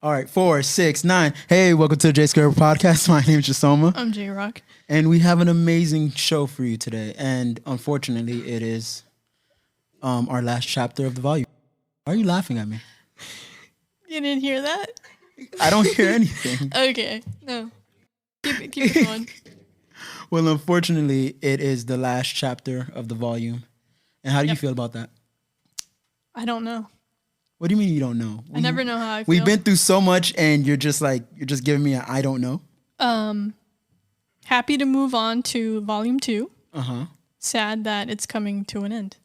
All right, 4, 6, 9. Hey, welcome to the JaySquared Podcast. My name is Jesoma. I'm J-Rock. And we have an amazing show for you today. And unfortunately, it is our last chapter of the volume. Why are you laughing at me? You didn't hear that? I don't hear anything. Okay, no. Keep it going. Well, unfortunately, it is the last chapter of the volume. And how do you feel about that? I don't know. What do you mean you don't know? I never know how I feel. We've been through so much and you're just giving me I don't know. Happy to move on to volume 2. Uh-huh. Sad that it's coming to an end.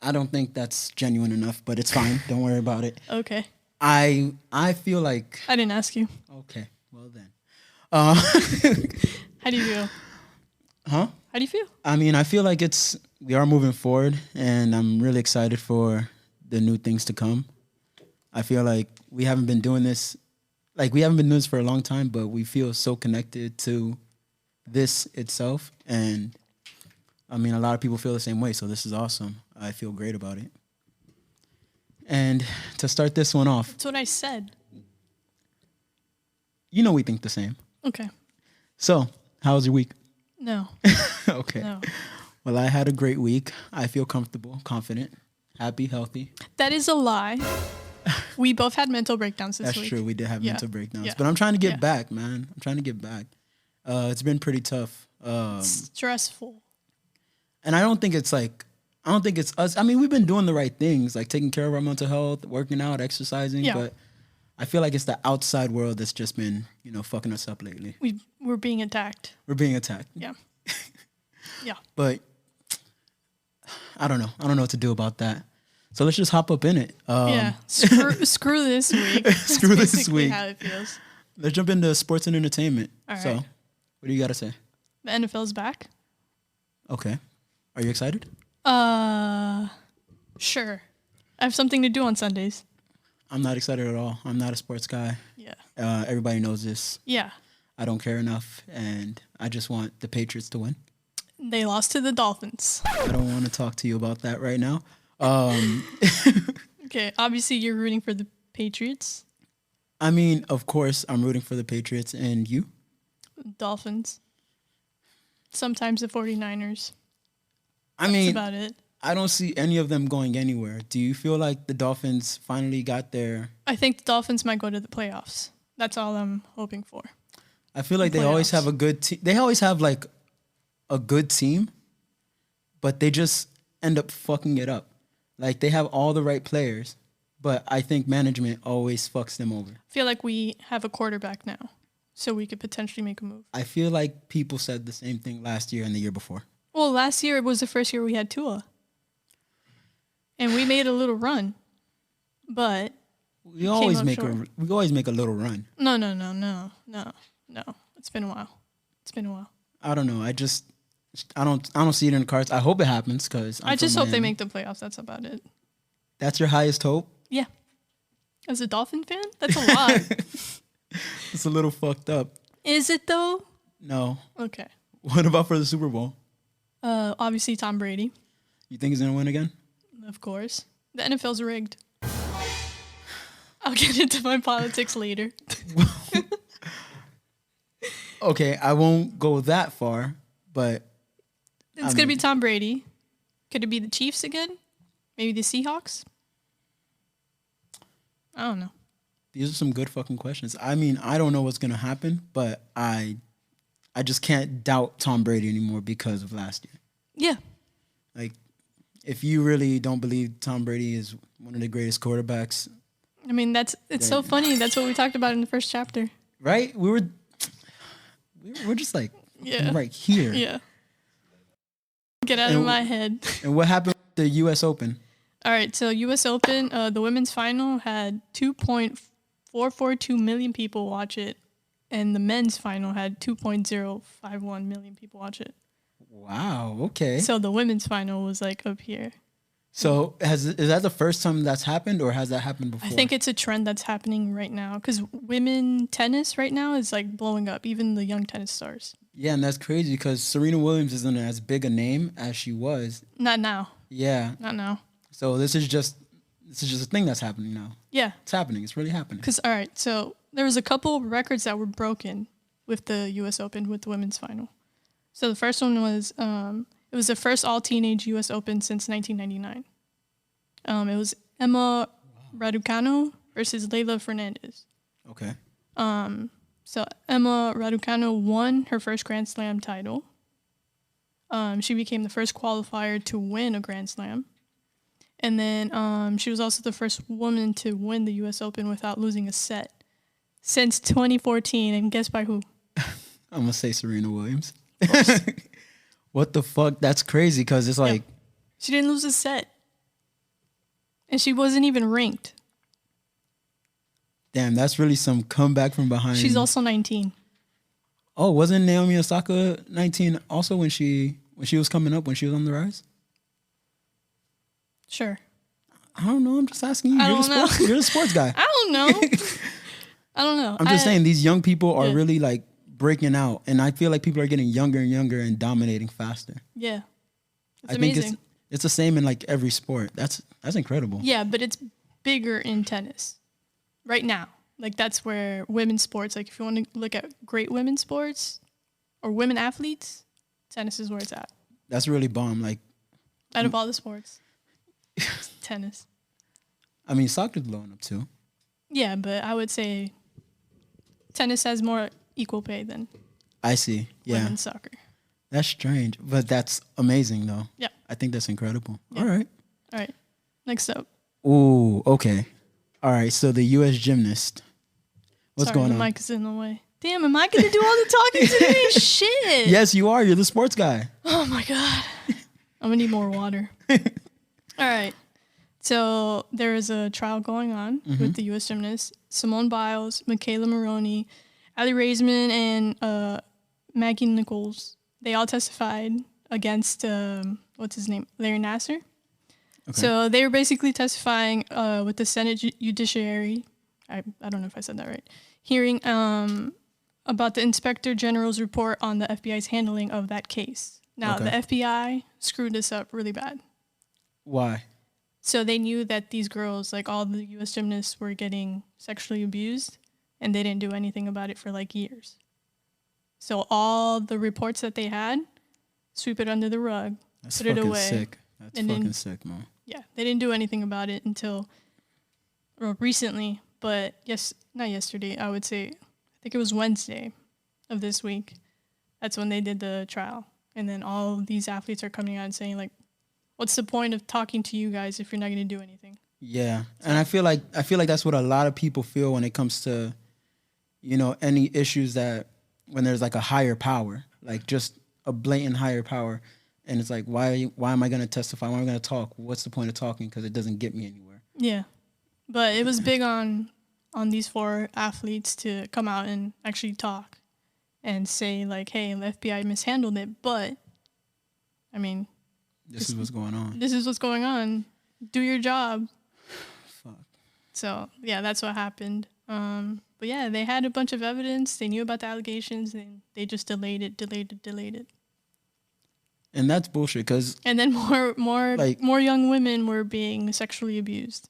I don't think that's genuine enough, but it's fine. Don't worry about it. Okay. I feel like... I didn't ask you. Okay, well then. How do you feel? Huh? How do you feel? I mean, I feel like we are moving forward, and I'm really excited for the new things to come. I feel like we haven't been doing this for a long time, but we feel so connected to this itself. And I mean, a lot of people feel the same way, so this is awesome. I feel great about it. And to start this one off. That's what I said. You know we think the same. Okay. So, how was your week? No. Okay. No. Well, I had a great week. I feel comfortable, confident, happy, healthy. That is a lie. We both had mental breakdowns this week. That's true. We did have mental breakdowns. Yeah. But I'm trying to get back, man. I'm trying to get back. It's been pretty tough. Stressful. And I don't think it's us. I mean, we've been doing the right things, like taking care of our mental health, working out, exercising. Yeah. But I feel like it's the outside world that's just been, fucking us up lately. We're being attacked. We're being attacked. Yeah. Yeah. But I don't know. I don't know what to do about that. So let's just hop up in it. Screw this week. Screw That's this week. how it feels. Let's jump into sports and entertainment. All right. So, what do you got to say? The NFL's back. Okay. Are you excited? Sure. I have something to do on Sundays. I'm not excited at all. I'm not a sports guy. Yeah. Everybody knows this. Yeah. I don't care enough, and I just want the Patriots to win. They lost to the Dolphins. I don't want to talk to you about that right now. Okay, obviously you're rooting for the Patriots. I mean, of course, I'm rooting for the Patriots, and you? Dolphins. Sometimes the 49ers. I mean, that's about it. I don't see any of them going anywhere. Do you feel like the Dolphins finally got their... I think the Dolphins might go to the playoffs. That's all I'm hoping for. I feel like they always have a good team. They always have like a good team, but they just end up fucking it up. Like they have all the right players, but I think management always fucks them over. I feel like we have a quarterback now, so we could potentially make a move. I feel like people said the same thing last year and the year before. Well, last year was the first year we had Tua. And we made a little run. But we always make a little run. No. It's been a while. I don't know. I don't see it in the cards. I hope it happens because I just hope they make the playoffs. That's about it. That's your highest hope? Yeah. As a Dolphin fan, that's a lot. It's a little fucked up. Is it though? No. Okay. What about for the Super Bowl? Obviously Tom Brady. You think he's gonna win again? Of course. The NFL's rigged. I'll get into my politics later. Okay, I won't go that far, but... It's going to be Tom Brady. Could it be the Chiefs again? Maybe the Seahawks? I don't know. These are some good fucking questions. I mean, I don't know what's going to happen, but I just can't doubt Tom Brady anymore because of last year. Yeah. Like, if you really don't believe Tom Brady is one of the greatest quarterbacks... I mean, it's so funny. That's what we talked about in the first chapter. Right? We're just like right here. Yeah. Get out of my head. And what happened with the U.S. Open? All right, so U.S. Open, the women's final had 2.442 million people watch it, and the men's final had 2.051 million people watch it. Wow, okay. So the women's final was like up here. So is that the first time that's happened, or has that happened before? I think it's a trend that's happening right now because women tennis right now is like blowing up, even the young tennis stars. Yeah, and that's crazy because Serena Williams isn't as big a name as she was. Not now. Yeah. Not now. So this is this is just a thing that's happening now. Yeah. It's happening. It's really happening. Because, all right, so there was a couple of records that were broken with the U.S. Open, with the women's final. So the first one was, it was the first all-teenage U.S. Open since 1999. It was Emma Raducano versus Leyla Fernandez. Okay. So Emma Raducano won her first Grand Slam title. She became the first qualifier to win a Grand Slam. And then she was also the first woman to win the U.S. Open without losing a set since 2014. And guess by who? I'm going to say Serena Williams. What the fuck? That's crazy because it's like... She didn't lose a set. And she wasn't even ranked. Damn, that's really some comeback from behind. She's also 19. Oh, wasn't Naomi Osaka 19 also when she was coming up, when she was on the rise? Sure. I don't know. I'm just asking you. You're the sports guy. I don't know. I don't know. I'm just saying these young people are really like breaking out, and I feel like people are getting younger and younger and dominating faster. Yeah. It's amazing. It's the same in like every sport. That's incredible. Yeah, but it's bigger in tennis right now. Like that's where women's sports, like if you want to look at great women's sports or women athletes, tennis is where it's at. That's really bomb. Like out of all the sports, tennis. I mean, soccer's blowing up too. Yeah, but I would say tennis has more equal pay than I see. Yeah. Women's soccer. That's strange, but that's amazing though. Yeah. I think that's incredible. Yeah. All right. All right. Next up. Ooh, okay. All right, so the U.S. gymnast. What's going on? The mic is in the way. Damn, am I going to do all the talking today? Shit. Yes, you are. You're the sports guy. Oh, my God. I'm going to need more water. All right. So there is a trial going on with the U.S. gymnasts. Simone Biles, Michaela Maroney, Ali Raisman, and Maggie Nichols. They all testified against, what's his name? Larry Nassar. Okay. So they were basically testifying with the Senate Judiciary, I don't know if I said that right, hearing about the Inspector General's report on the FBI's handling of that case. Now, the FBI screwed this up really bad. Why? So they knew that these girls, like all the U.S. gymnasts, were getting sexually abused, and they didn't do anything about it for like years. So all the reports that they had, sweep it under the rug, put it away. Sick. That's fucking sick, man. Yeah, they didn't do anything about it until recently, but not yesterday. I would say, I think it was Wednesday of this week. That's when they did the trial, and then all of these athletes are coming out and saying like, "What's the point of talking to you guys if you're not going to do anything?" Yeah, and I feel like that's what a lot of people feel when it comes to, any issues that when there's like a higher power, like just a blatant higher power. And it's like, why am I going to testify? Why am I going to talk? What's the point of talking? Because it doesn't get me anywhere. Yeah. But it was big on these 4 athletes to come out and actually talk and say, like, hey, the FBI mishandled it. But, I mean. This is what's going on. This is what's going on. Do your job. Fuck. So, yeah, that's what happened. But, yeah, they had a bunch of evidence. They knew about the allegations. And they just delayed it. And that's bullshit, and then more young women were being sexually abused.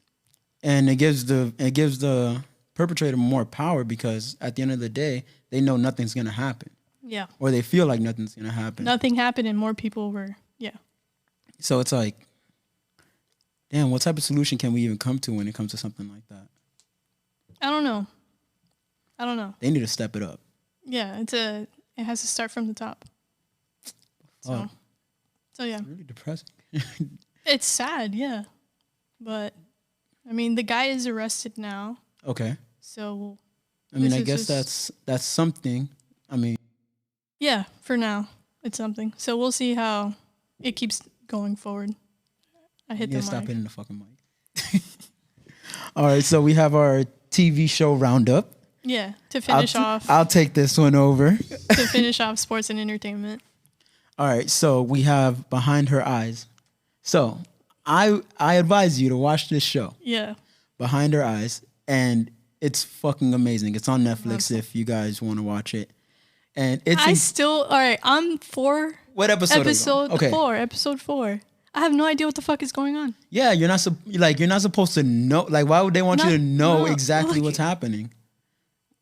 And it gives the perpetrator more power because at the end of the day, they know nothing's gonna happen. Yeah. Or they feel like nothing's gonna happen. Nothing happened, and more people were. Yeah. So it's like, damn, what type of solution can we even come to when it comes to something like that? I don't know. They need to step it up. Yeah, it has to start from the top. So yeah. It's really depressing. It's sad, yeah. But, I mean, the guy is arrested now. Okay. So. I mean, I guess that's something. I mean. Yeah, for now, it's something. So we'll see how it keeps going forward. I hit the mic. Stop hitting the fucking mic. All right, so we have our TV show roundup. Yeah, to finish off. I'll take this one over. To finish off sports and entertainment. All right, so we have Behind Her Eyes. So I advise you to watch this show. Yeah. Behind Her Eyes, and it's fucking amazing. It's on Netflix if you guys want to watch it. And it's all right, I'm 4. What episode? Episode 4. I have no idea what the fuck is going on. Yeah, you're not supposed to know. Like, why would they want you to know exactly what's happening?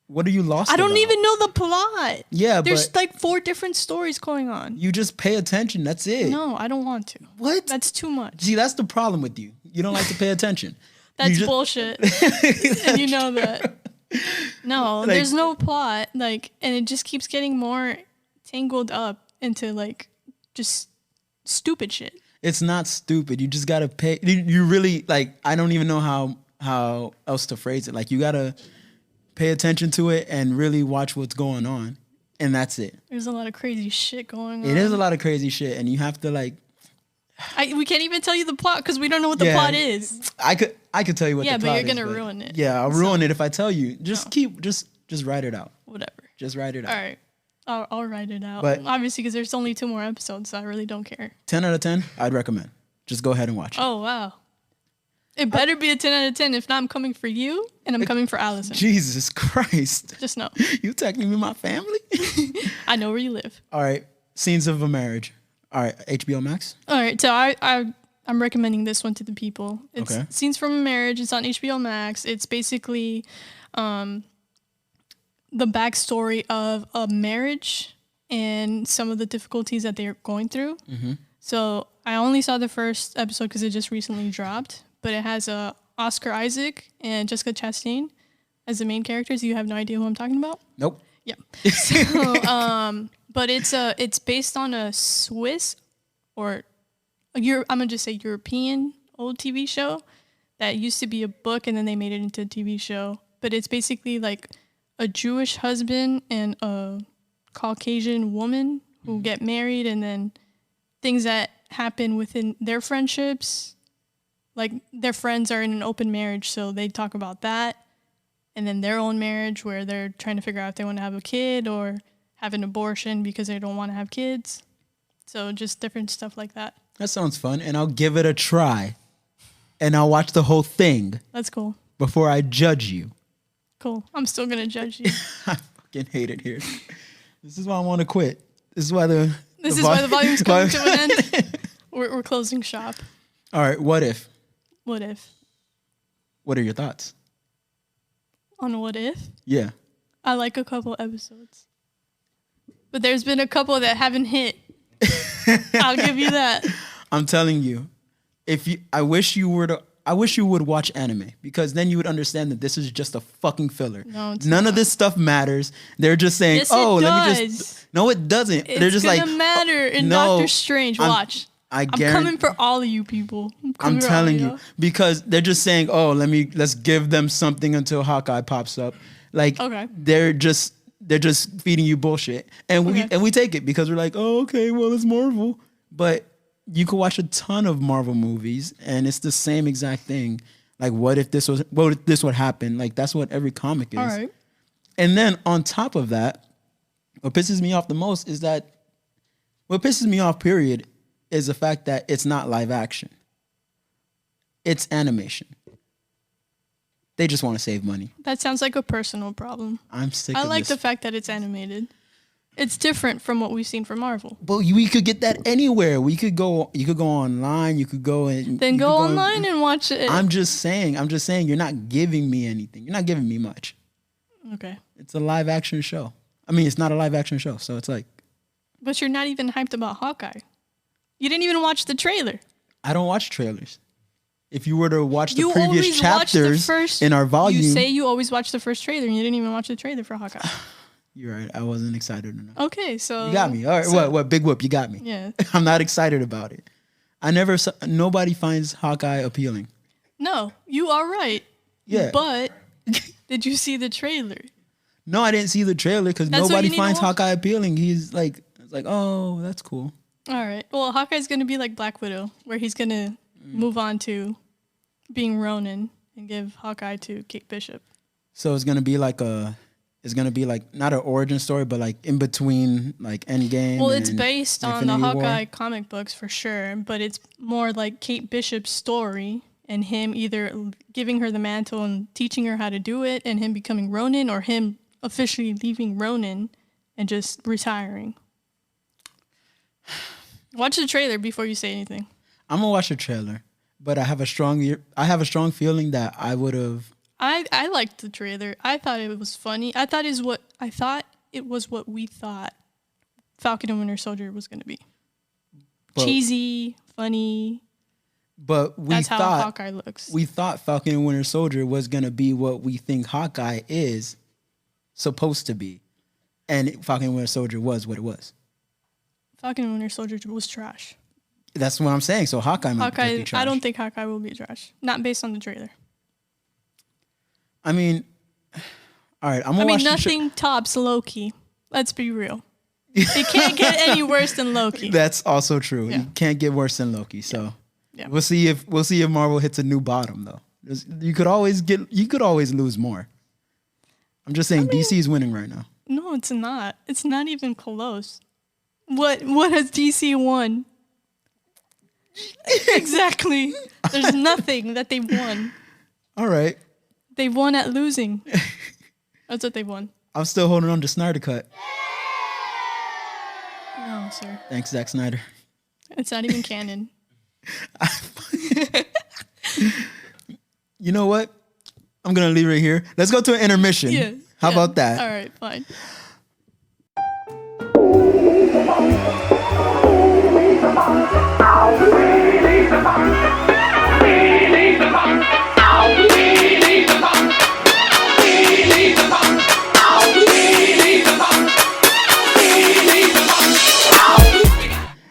What are you lost I don't about? even know the plot. Yeah, there's like 4 different stories going on. You just pay attention. That's it. No, I don't want to. What? That's too much. See, that's the problem with you. You don't like to pay attention. That's bullshit. And you know that. No, like, there's no plot. Like, and it just keeps getting more tangled up into like just stupid shit. It's not stupid. You just gotta pay. You really like. I don't even know how else to phrase it. Like, you gotta pay attention to it and really watch what's going on, and that's it. There's a lot of crazy shit going on. It is a lot of crazy shit, and you have to like. We can't even tell you the plot because we don't know what the plot is. I could tell you what the plot is. Yeah, but you're gonna ruin it. Yeah, I'll ruin it if I tell you. Just write it out. Whatever. Just write it out. All right. I'll write it out. But obviously, because there's only 2 more episodes, so I really don't care. 10 out of 10, I'd recommend. Just go ahead and watch it. Oh, wow. It better be a 10 out of 10. If not, I'm coming for you, and I'm coming for Allison. Jesus Christ. Just know. You attacking me, my family? I know where you live. All right. Scenes of a Marriage. All right. HBO Max. All right. So I'm recommending this one to the people. It's Scenes from a Marriage. It's on HBO Max. It's basically the backstory of a marriage and some of the difficulties that they're going through. Mm-hmm. So I only saw the first episode because it just recently dropped, but it has Oscar Isaac and Jessica Chastain as the main characters. You have no idea who I'm talking about? Nope. Yeah. So, but it's based on a Swiss or I'm gonna just say European old TV show that used to be a book and then they made it into a TV show. But it's basically like a Jewish husband and a Caucasian woman who get married, and then things that happen within their friendships, like their friends are in an open marriage, so they talk about that, and then their own marriage where they're trying to figure out if they want to have a kid or have an abortion because they don't want to have kids. So just different stuff like that. That sounds fun, and I'll give it a try, and I'll watch the whole thing. That's cool. Before I judge you. Cool. I'm still gonna judge you. I fucking hate it here. This is why I want to quit. This is why the volume's coming to an end. We're closing shop. All right. What if? What if? What are your thoughts? On What If? Yeah. I like a couple episodes, but there's been a couple that haven't hit. I'll give you that. I'm telling you, I wish you would watch anime, because then you would understand that this is just a fucking filler. No, None of this stuff matters. They're just saying, yes, let me just. No, it doesn't. It's They're just gonna matter in Doctor Strange. Watch. I'm coming for all of you people. I'm telling you, because they're just saying, let's give them something until Hawkeye pops up. Like, they're just feeding you bullshit, and we take it because we're like, well, it's Marvel, but you could watch a ton of Marvel movies and it's the same exact thing. Like, what if this would happen? Like, that's what every comic is. All right. And then on top of that, what pisses me off the most is period, is the fact that it's not live action. It's animation. They just want to save money. That sounds like a personal problem. I'm sick of this. I like the fact that it's animated. It's different from what we've seen from Marvel. But we could get that anywhere. You could go online. You could go and then go online and watch it. I'm just saying. You're not giving me anything. You're not giving me much. Okay. It's a live action show. I mean, it's not a live action show, so it's like. But you're not even hyped about Hawkeye. You didn't even watch the trailer. I don't watch trailers. If you were to watch the previous chapters in our volume, you say you always watch the first trailer, and you didn't even watch the trailer for Hawkeye. You're right. I wasn't excited enough. Okay, so you got me. All right, what? Big whoop, you got me. Yeah. I'm not excited about it. Nobody finds Hawkeye appealing. No, you are right. Yeah. But did you see the trailer? No, I didn't see the trailer because nobody finds Hawkeye appealing. He's like, it's like, oh, that's cool. All right. Well, Hawkeye's gonna be like Black Widow, where he's gonna move on to being Ronin and give Hawkeye to Kate Bishop. So it's gonna be like not an origin story, but like in between like Endgame. Well, it's based on the Hawkeye War. comic books for sure, but it's more like Kate Bishop's story and him either giving her the mantle and teaching her how to do it and him becoming Ronin, or him officially leaving Ronin and just retiring. Watch the trailer before you say anything. I'm gonna watch the trailer, but I have a strong feeling that I would have. I liked the trailer. I thought it was funny. I thought it was what we thought Falcon and Winter Soldier was going to be. Cheesy, funny. But that's how Hawkeye looks. We thought Falcon and Winter Soldier was going to be what we think Hawkeye is supposed to be. And Falcon and Winter Soldier was what it was. Falcon and Winter Soldier was trash. That's what I'm saying. So Hawkeye might be trash. I don't think Hawkeye will be trash. Not based on the trailer. I mean, all right. I'm gonna watch nothing tops Loki. Let's be real. It can't get any worse than Loki. That's also true. Yeah. You can't get worse than Loki. So we'll see if Marvel hits a new bottom though. You could always lose more. I'm just saying DC is winning right now. No, it's not. It's not even close. What has DC won? Exactly. There's nothing that they won. All right. They won at losing. That's what they won. I'm still holding on to Snyder Cut. No, sir. Thanks, Zack Snyder. It's not even canon. You know what? I'm going to leave it here. Let's go to an intermission. Yeah. How about that? All right, fine.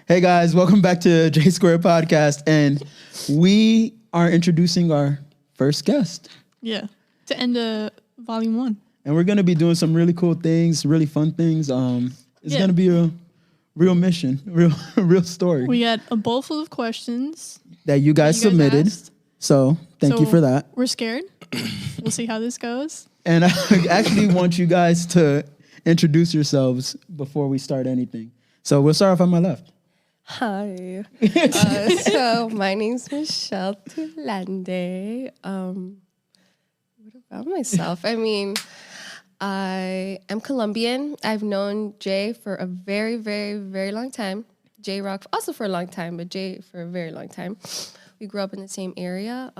Hey guys, welcome back to JaySquared Podcast, and we are introducing our first guest. Yeah, to end volume 1. And we're gonna be doing some really cool things, really fun things. It's gonna be a real mission, real story. We got a bowl full of questions that you guys submitted. Asked. So thank you for that. We're scared. We'll see how this goes. And I actually want you guys to introduce yourselves before we start anything. So we'll start off on my left. Hi. So my name's Michelle Tulande. What about myself? I mean, I am Colombian. I've known Jay for a very, very, very long time. J-Rock also for a long time, but Jay for a very long time. We grew up in the same area.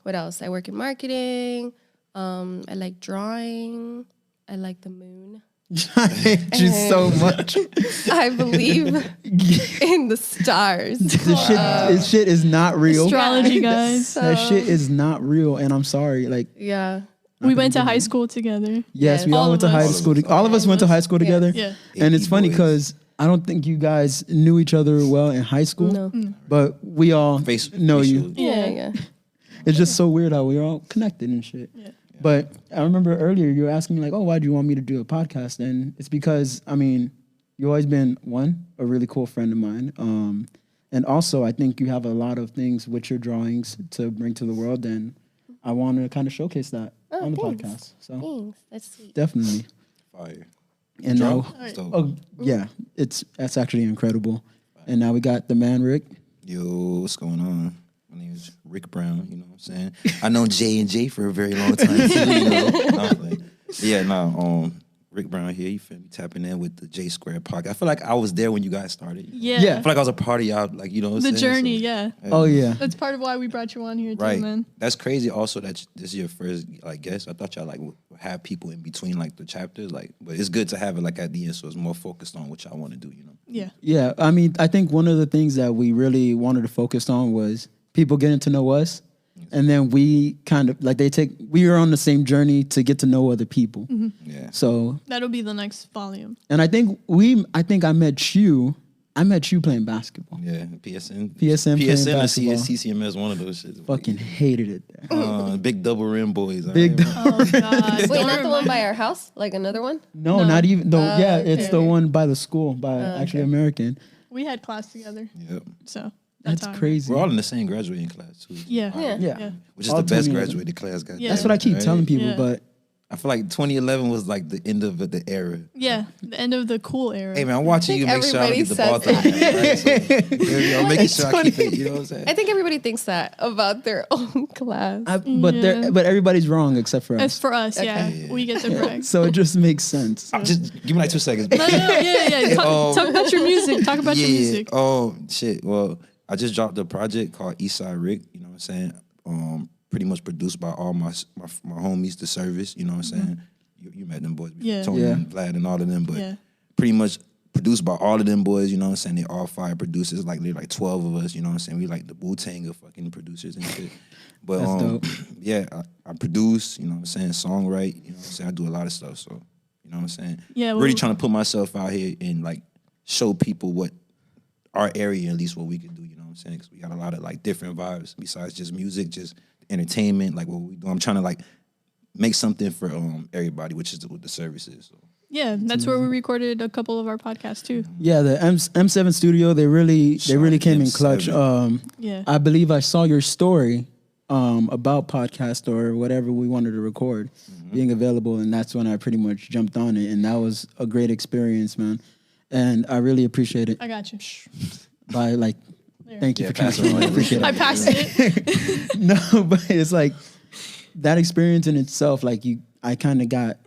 What else? I work in marketing. I like drawing. I like the moon. I hate you so much. I believe in the stars. This shit is not real. Astrology, guys. That shit is not real, and I'm sorry. Like, yeah. We went to high school together. Yes, we all went to high school. All of us went to high school together. Yeah. And it's funny because I don't think you guys knew each other well in high school. No. But we all know you. Yeah. It's just so weird how we're all connected and shit. Yeah. But I remember earlier you were asking me like, oh, why do you want me to do a podcast? And it's because, I mean, you've always been, a really cool friend of mine. And also, I think you have a lot of things with your drawings to bring to the world. And I want to kind of showcase that on the podcast. So thanks. That's sweet. Definitely. Fire. And now, Right. That's actually incredible. And now we got the man, Rick. Yo, what's going on? My name is Rick Brown, you know what I'm saying? I know J and J for a very long time too, you know. Rick Brown here, you feel me, tapping in with the JaySquared Podcast. I feel like I was there when you guys started. Yeah. I feel like I was a part of y'all, like, you know what I'm saying? The journey, yeah. Oh, yeah. That's part of why we brought you on here too, Right. man. That's crazy also that this is your first, like, guest. I thought y'all, like, would have people in between, like, the chapters, like, but it's good to have it, like, at the end, so it's more focused on what y'all want to do, you know? Yeah. Yeah, I mean, I think one of the things that we really wanted to focus on was people getting to know us. And then we kind of like we are on the same journey to get to know other people. Mm-hmm. Yeah. So that'll be the next volume. And I think I met you playing basketball. Yeah, PSN playing basketball. or CCMS, one of those shit. Fucking hated it there. Big double rim boys. Big Oh God. Wait, not the one by our house? Like another one? No, not even though. It's okay. the one by the school by actually American. We had class together. Yep. So that's crazy. We're all in the same graduating class too. Yeah. Yeah. Which is All the best 2011. graduating class, guys. Yeah. That's what I keep telling people, Yeah. but I feel like 2011 was like the end of the era. Yeah. The end of the cool era. Hey man, I'm watching you think make sure I don't get the ball everybody thrown. Right? So, I'm making sure I keep it. You know what I'm saying? I think everybody thinks that about their own class. but everybody's wrong except for It's us. for us, yeah. Okay. We get to brag. So it just makes sense. Just give me like 2 seconds. No, yeah. Talk about your music. Talk about your music. Oh shit. Well, I just dropped a project called Eastside Rick. You know what I'm saying? Pretty much produced by all my homies, The Service. You know what I'm saying? You met them boys, Tony and Vlad and all of them, but pretty much produced by all of them boys. You know what I'm saying? They all fire producers. Like they're like 12 of us. You know what I'm saying? We like the Wu-Tang of fucking producers and shit. But yeah, I produce. You know what I'm saying? Songwrite. You know what I'm saying? I do a lot of stuff. So you know what I'm saying? Yeah, really trying to put myself out here and like show people what our area, at least what we can do. You know what I'm saying? Because we got a lot of like different vibes besides just music, just entertainment. Like what we do. I'm trying to like make something for everybody, which is what The Service is. So. Yeah, that's where we recorded a couple of our podcasts too. Yeah, the M7 studio, they really came in clutch. I believe I saw your story about podcast or whatever we wanted to record being available, and that's when I pretty much jumped on it, and that was a great experience, man. And I really appreciate it. I got you. By like, thank you for passing it. I appreciate it. I passed it. No, but it's like that experience in itself. Like I kind of got.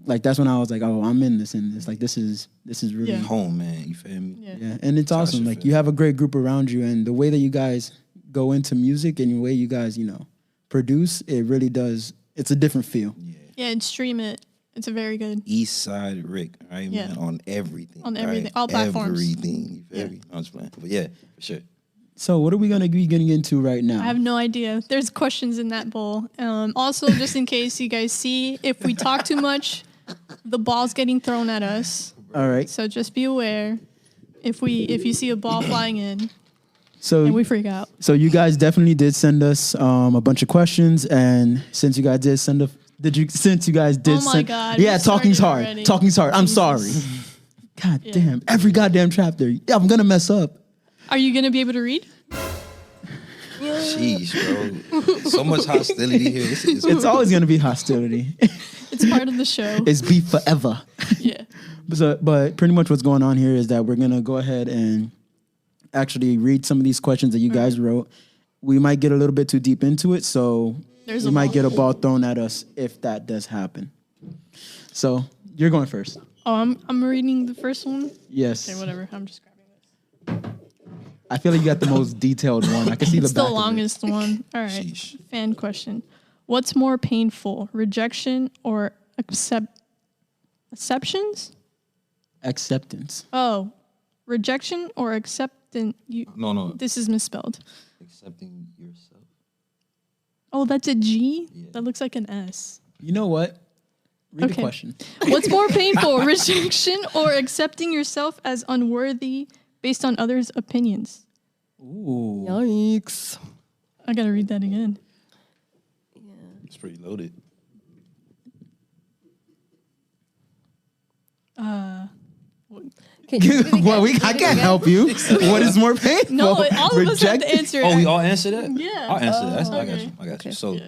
Like that's when I was like, oh, I'm in this. Like this is really home, man. You feel me? Yeah, and it's awesome. Like you have a great group around you, and the way that you guys go into music and the way you guys, produce, it really does. It's a different feel. Yeah, and stream it. It's a very good Eastside Rick, right, man? On everything. On everything, right? all platforms. Everything. You feel me? I'm just playing, but yeah, for sure. So what are we gonna be getting into right now? I have no idea. There's questions in that bowl. Also, just in case you guys see, if we talk too much, the ball's getting thrown at us. All right. So just be aware if you see a ball flying in, so and we freak out. So you guys definitely did send us a bunch of questions, and since you guys did send us, oh my God, yeah, talking's hard. Already. Talking's hard. I'm sorry. God damn, every goddamn chapter. Yeah, I'm gonna mess up. Are you gonna be able to read? Jeez, bro. So much hostility here. It's always gonna be hostility. It's part of the show. It's beef forever. Yeah. But pretty much what's going on here is that we're gonna go ahead and actually read some of these questions that you guys wrote. We might get a little bit too deep into it, so we might get a ball thrown at us if that does happen. So you're going first. Oh, I'm reading the first one. Yes. Okay, whatever. I'm just grabbing this. I feel like you got the most detailed one. I can see it's the back. The longest one. All right. Sheesh. Fan question: what's more painful, rejection or acceptance? Acceptance. Oh, rejection or acceptance? No. This is misspelled. Accepting yourself. Oh, that's a G? Yeah. That looks like an S. You know what? Read the question. What's more painful, rejection or accepting yourself as unworthy based on others' opinions? Ooh. Yikes. I gotta read that again. It's pretty loaded. Well, I can't help you. What is more painful? No, all of us have to answer it. Oh, we all answer that? Yeah. I'll answer that. Okay. I got you. So,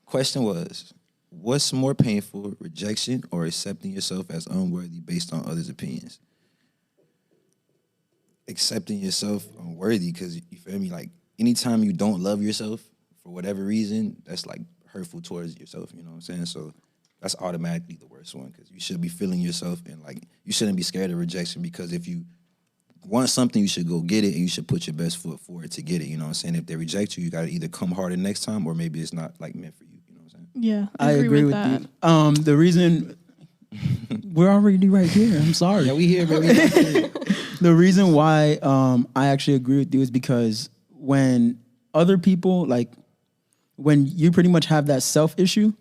question was, what's more painful, rejection or accepting yourself as unworthy based on others' opinions? Accepting yourself unworthy, because you feel me? Like, anytime you don't love yourself for whatever reason, that's like hurtful towards yourself. You know what I'm saying? So that's automatically the worst one, because you should be feeling yourself, and like you shouldn't be scared of rejection, because if you want something, you should go get it, and you should put your best foot forward to get it. You know what I'm saying? If they reject you, you got to either come harder next time, or maybe it's not like meant for you. You know what I'm saying? Yeah, I agree with that. you. The reason we're already right here. I'm sorry. Yeah, we here, baby. The reason why I actually agree with you is because when other people, like when you pretty much have that self issue,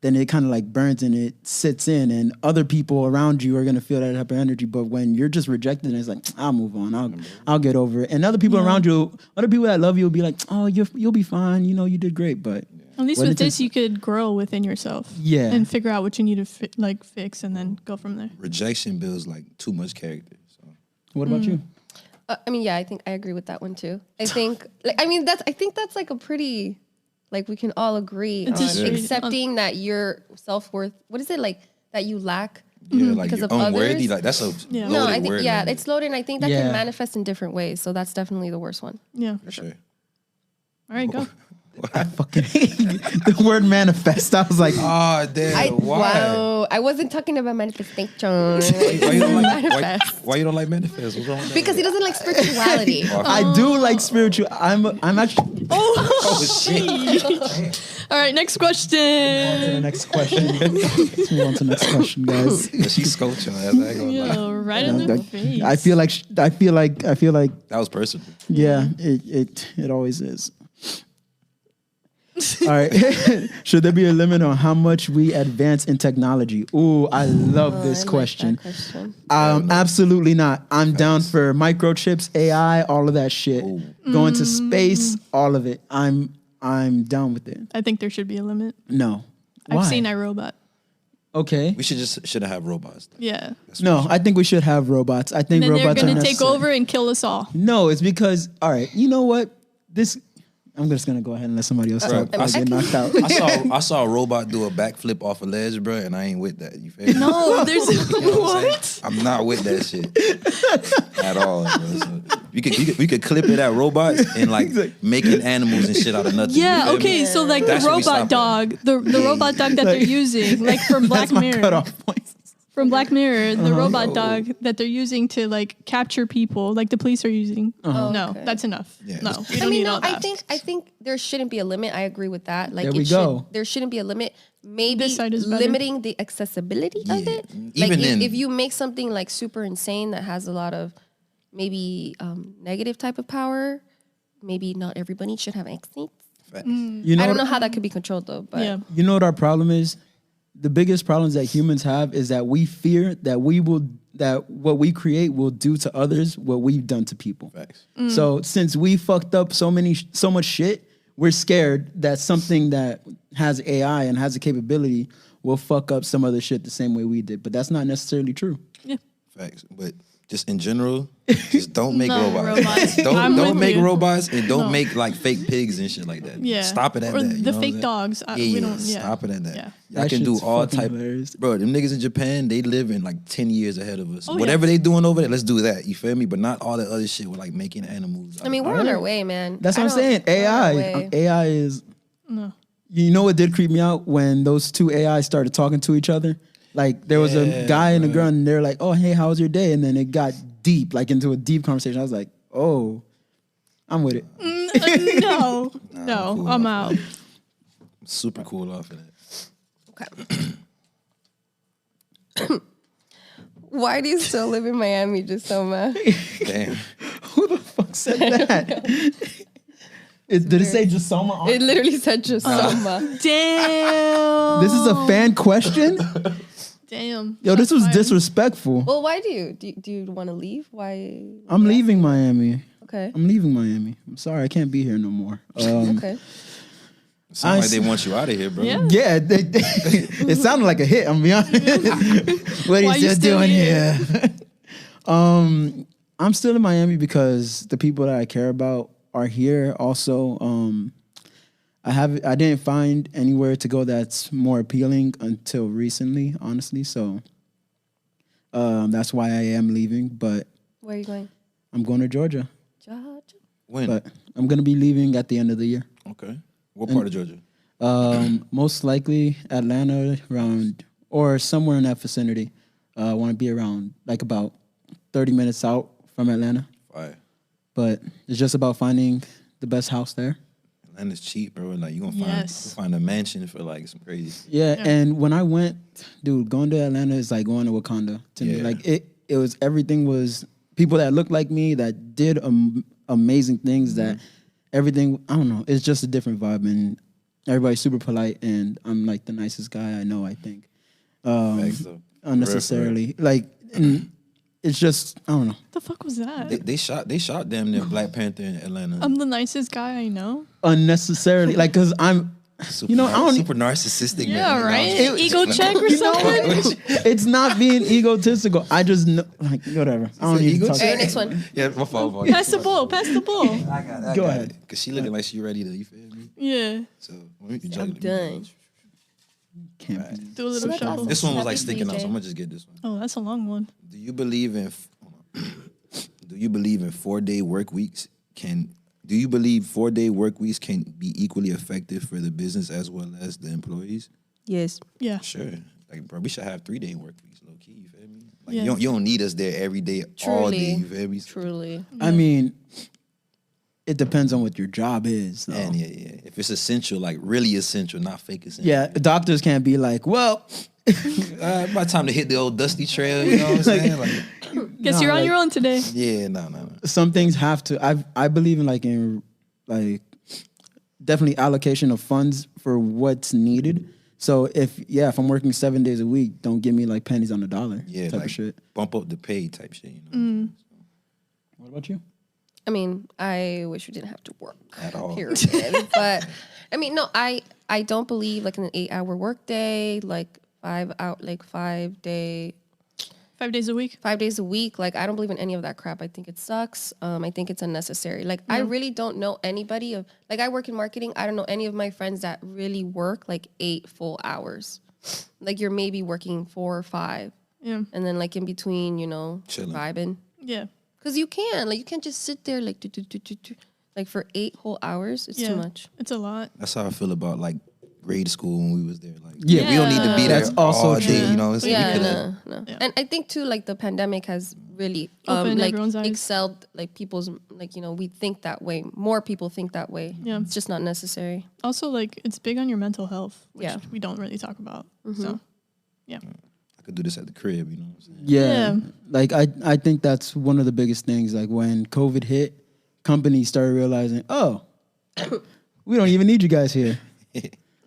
then it kind of like burns and it sits in, and other people around you are gonna feel that type of energy. But when you're just rejected, it's like, I'll move on, I'll get over it. And other people around you, other people that love you will be like, oh, you'll be fine, you did great. But at least with this, you could grow within yourself, and figure out what you need to fix, and then go from there. Rejection builds like too much character. So, what about you? I think I agree with that one too. I think that's like a pretty, like we can all agree on accepting that your self-worth, what is it, like that you lack like because you're of unworthy. others. Like that's a loaded no, I think word. it's loaded, and I think that can manifest in different ways. So that's definitely the worst one. Yeah, for sure. All right, go. I fucking hate the word manifest. I was like, oh damn, why? Wow, I wasn't talking about manifestation. Why you don't like why you don't like manifest? What's wrong with that? Because he doesn't like spirituality. I do like spiritual. I'm actually. Oh shit. All right, next question. On to the next question. Let's move on to the next question, guys. She's sculpture. I ain't gonna lie. Yo, right in the face. I feel like That was personal. yeah, it always is. All right. Should there be a limit on how much we advance in technology? Ooh, I love this question. Like that question. Absolutely not. I'm down for microchips, AI, all of that shit. Ooh. Going to space, all of it. I'm down with it. I think there should be a limit. No. I've Why? seen iRobot. Okay. We should have robots. Yeah. No, I think we should have robots. I think And then they're robots are going to take necessary. over and kill us all. No, it's because, all right, you know what? I'm just going to go ahead and let somebody else talk. I get knocked out. I saw a robot do a backflip off a ledge, bro, and I ain't with that. You feel me? No, there's You know what I'm what? saying? I'm not with that shit at all. Bro. So we could clip it at robots and like making animals and shit out of nothing. Yeah, you feel me? okay, so like That's the what we stop robot at. dog, the robot dog that they're using, like from Black That's my Mirror. cutoff point. From Black Mirror, the robot Oh. dog that they're using to like capture people, like the police are using. No, Okay. that's enough. Yeah. No, we I don't mean, need no, all that. I think there shouldn't be a limit. I agree with that. Like, There we go. There shouldn't be a limit. Maybe This side is better. limiting the accessibility of Yeah. it. Even Like, then- if you make something like super insane that has a lot of maybe negative type of power, maybe not everybody should have access. Facts. You know I don't what- know how that could be controlled though. But Yeah. You know what our problem is? The biggest problems that humans have is that we fear that what we create will do to others what we've done to people. Facts. So since we fucked up so much shit, we're scared that something that has AI and has a capability will fuck up some other shit the same way we did. But that's not necessarily true. Yeah. Facts. But just in general, just don't make No robots. robots. Don't I'm with make you. robots and don't No. make like fake pigs and shit like that. Yeah. Stop it at or that. you the know what fake I'm saying? dogs. Yeah, We don't. Yeah. stop it at that. Yeah. Y'all That can do shit's all fucking type. hilarious. Bro, them niggas in Japan, they live in like 10 years ahead of us. Oh, Whatever yeah. they doing over there, let's do that. You feel me? But not all the other shit with like making animals. I mean, we're on our way, man. That's I what I'm don't- saying. we're on our AI. way. AI is. No. You know what did creep me out when those two AIs started talking to each other? Like there was a Yeah, guy and a right. girl, and they're like, "Oh, hey, how was your day?" And then it got deep, like into a deep conversation. I was like, "Oh, I'm with it." No. No. cool. I'm out. Super cool off of that. Okay. Why do you still live in Miami, Jesoma? Damn. Who the fuck said that? Did it say Jesoma on It literally said Jesoma. Damn. This is a fan question? Damn. Yo, this was Shots fired. disrespectful. Well, why do you want to leave? Why? I'm leaving Miami. Okay. I'm leaving Miami. I'm sorry, I can't be here no more. Okay. Sound like they want you out of here, bro. Yeah. Yeah, it sounded like a hit. I'm be honest. What Why are you you still doing here? here? I'm still in Miami because the people that I care about are here. Also, I didn't find anywhere to go that's more appealing until recently, honestly. So that's why I am leaving. But Where are you going? I'm going to Georgia. Georgia. When? But I'm gonna be leaving at the end of the year. Okay. What part of Georgia? Most likely Atlanta, around or somewhere in that vicinity. I want to be around like about 30 minutes out from Atlanta. Fire. But it's just about finding the best house there. Atlanta's cheap, bro. Like you gonna Yes. find a mansion for like some crazy. Yeah, and when I went, dude, going to Atlanta is like going to Wakanda to me. Yeah. Like it was everything was people that looked like me that did amazing things. That everything I don't know. It's just a different vibe, and everybody's super polite, and I'm like the nicest guy I know. I think Facts, though. unnecessarily like. And it's just I don't know. What the fuck was that? They shot damn near Black Panther in Atlanta. I'm the nicest guy I know. Unnecessarily like because I'm. Super you know, I don't- super narcissistic. Yeah, man. right? Ego check or something? It's not being egotistical. I just know, like whatever. I don't said need to ego talk. All right, next one. Yeah, my fault. Pass the ball. Pass the ball. I Go got ahead. it. Cause she looking like she ready to. You feel me? Yeah. So let me I'm done. Can't be. Do a little That's shuffle. awesome. This one was like Happy sticking out, DJ. so I'm gonna just get this one. Oh, that's a long one. Do you believe in 4-day work weeks can Do you believe 4-day work weeks can be equally effective for the business as well as the employees? Yes. Yeah. Sure. Like, bro, we should have 3-day work weeks, low key. You feel me? Like, Yeah. you don't need us there every day, all day. You feel me? Truly. I mean, it depends on what your job is, though. And yeah. If it's essential, like really essential, not fake essential. Yeah, doctors can't be like, well, by the time to hit the old dusty trail, you know what I'm saying? Like, Guess you're on your own today. yeah, no. some things have to. I believe in definitely allocation of funds for what's needed. So if I'm working 7 days a week, don't give me like pennies on the dollar. Yeah, type like of shit. bump up the pay type shit. You know. What about you? I mean, I wish we didn't have to work At all. Period. But I mean, no, I don't believe like in an 8-hour work day, like 5 day. 5 days a week. 5 days a week. Like, I don't believe in any of that crap. I think it sucks. I think it's unnecessary. Like, I really don't know anybody of, like, I work in marketing. I don't know any of my friends that really work like 8 full hours. Like, you're maybe working 4 or 5. Yeah. And then, like, in between, you know, Chilling. vibing. Yeah. Because you can't just sit there, like, like for 8 whole hours. It's too much. It's a lot. That's how I feel about like grade school when we was there. Like, Yeah. we don't need to be there That's also all true. day. You know what I'm saying? Yeah, no. Yeah. And I think too, like the pandemic has really Opened like everyone's eyes. excelled like people's like, you know, we think that way. More people think that way. Yeah. It's just not necessary. Also, like, it's big on your mental health, which Yeah. we don't really talk about. So, yeah. I could do this at the crib. You know what I'm saying? Yeah. Yeah. Like I think that's one of the biggest things. Like when COVID hit, companies started realizing, oh, we don't even need you guys here.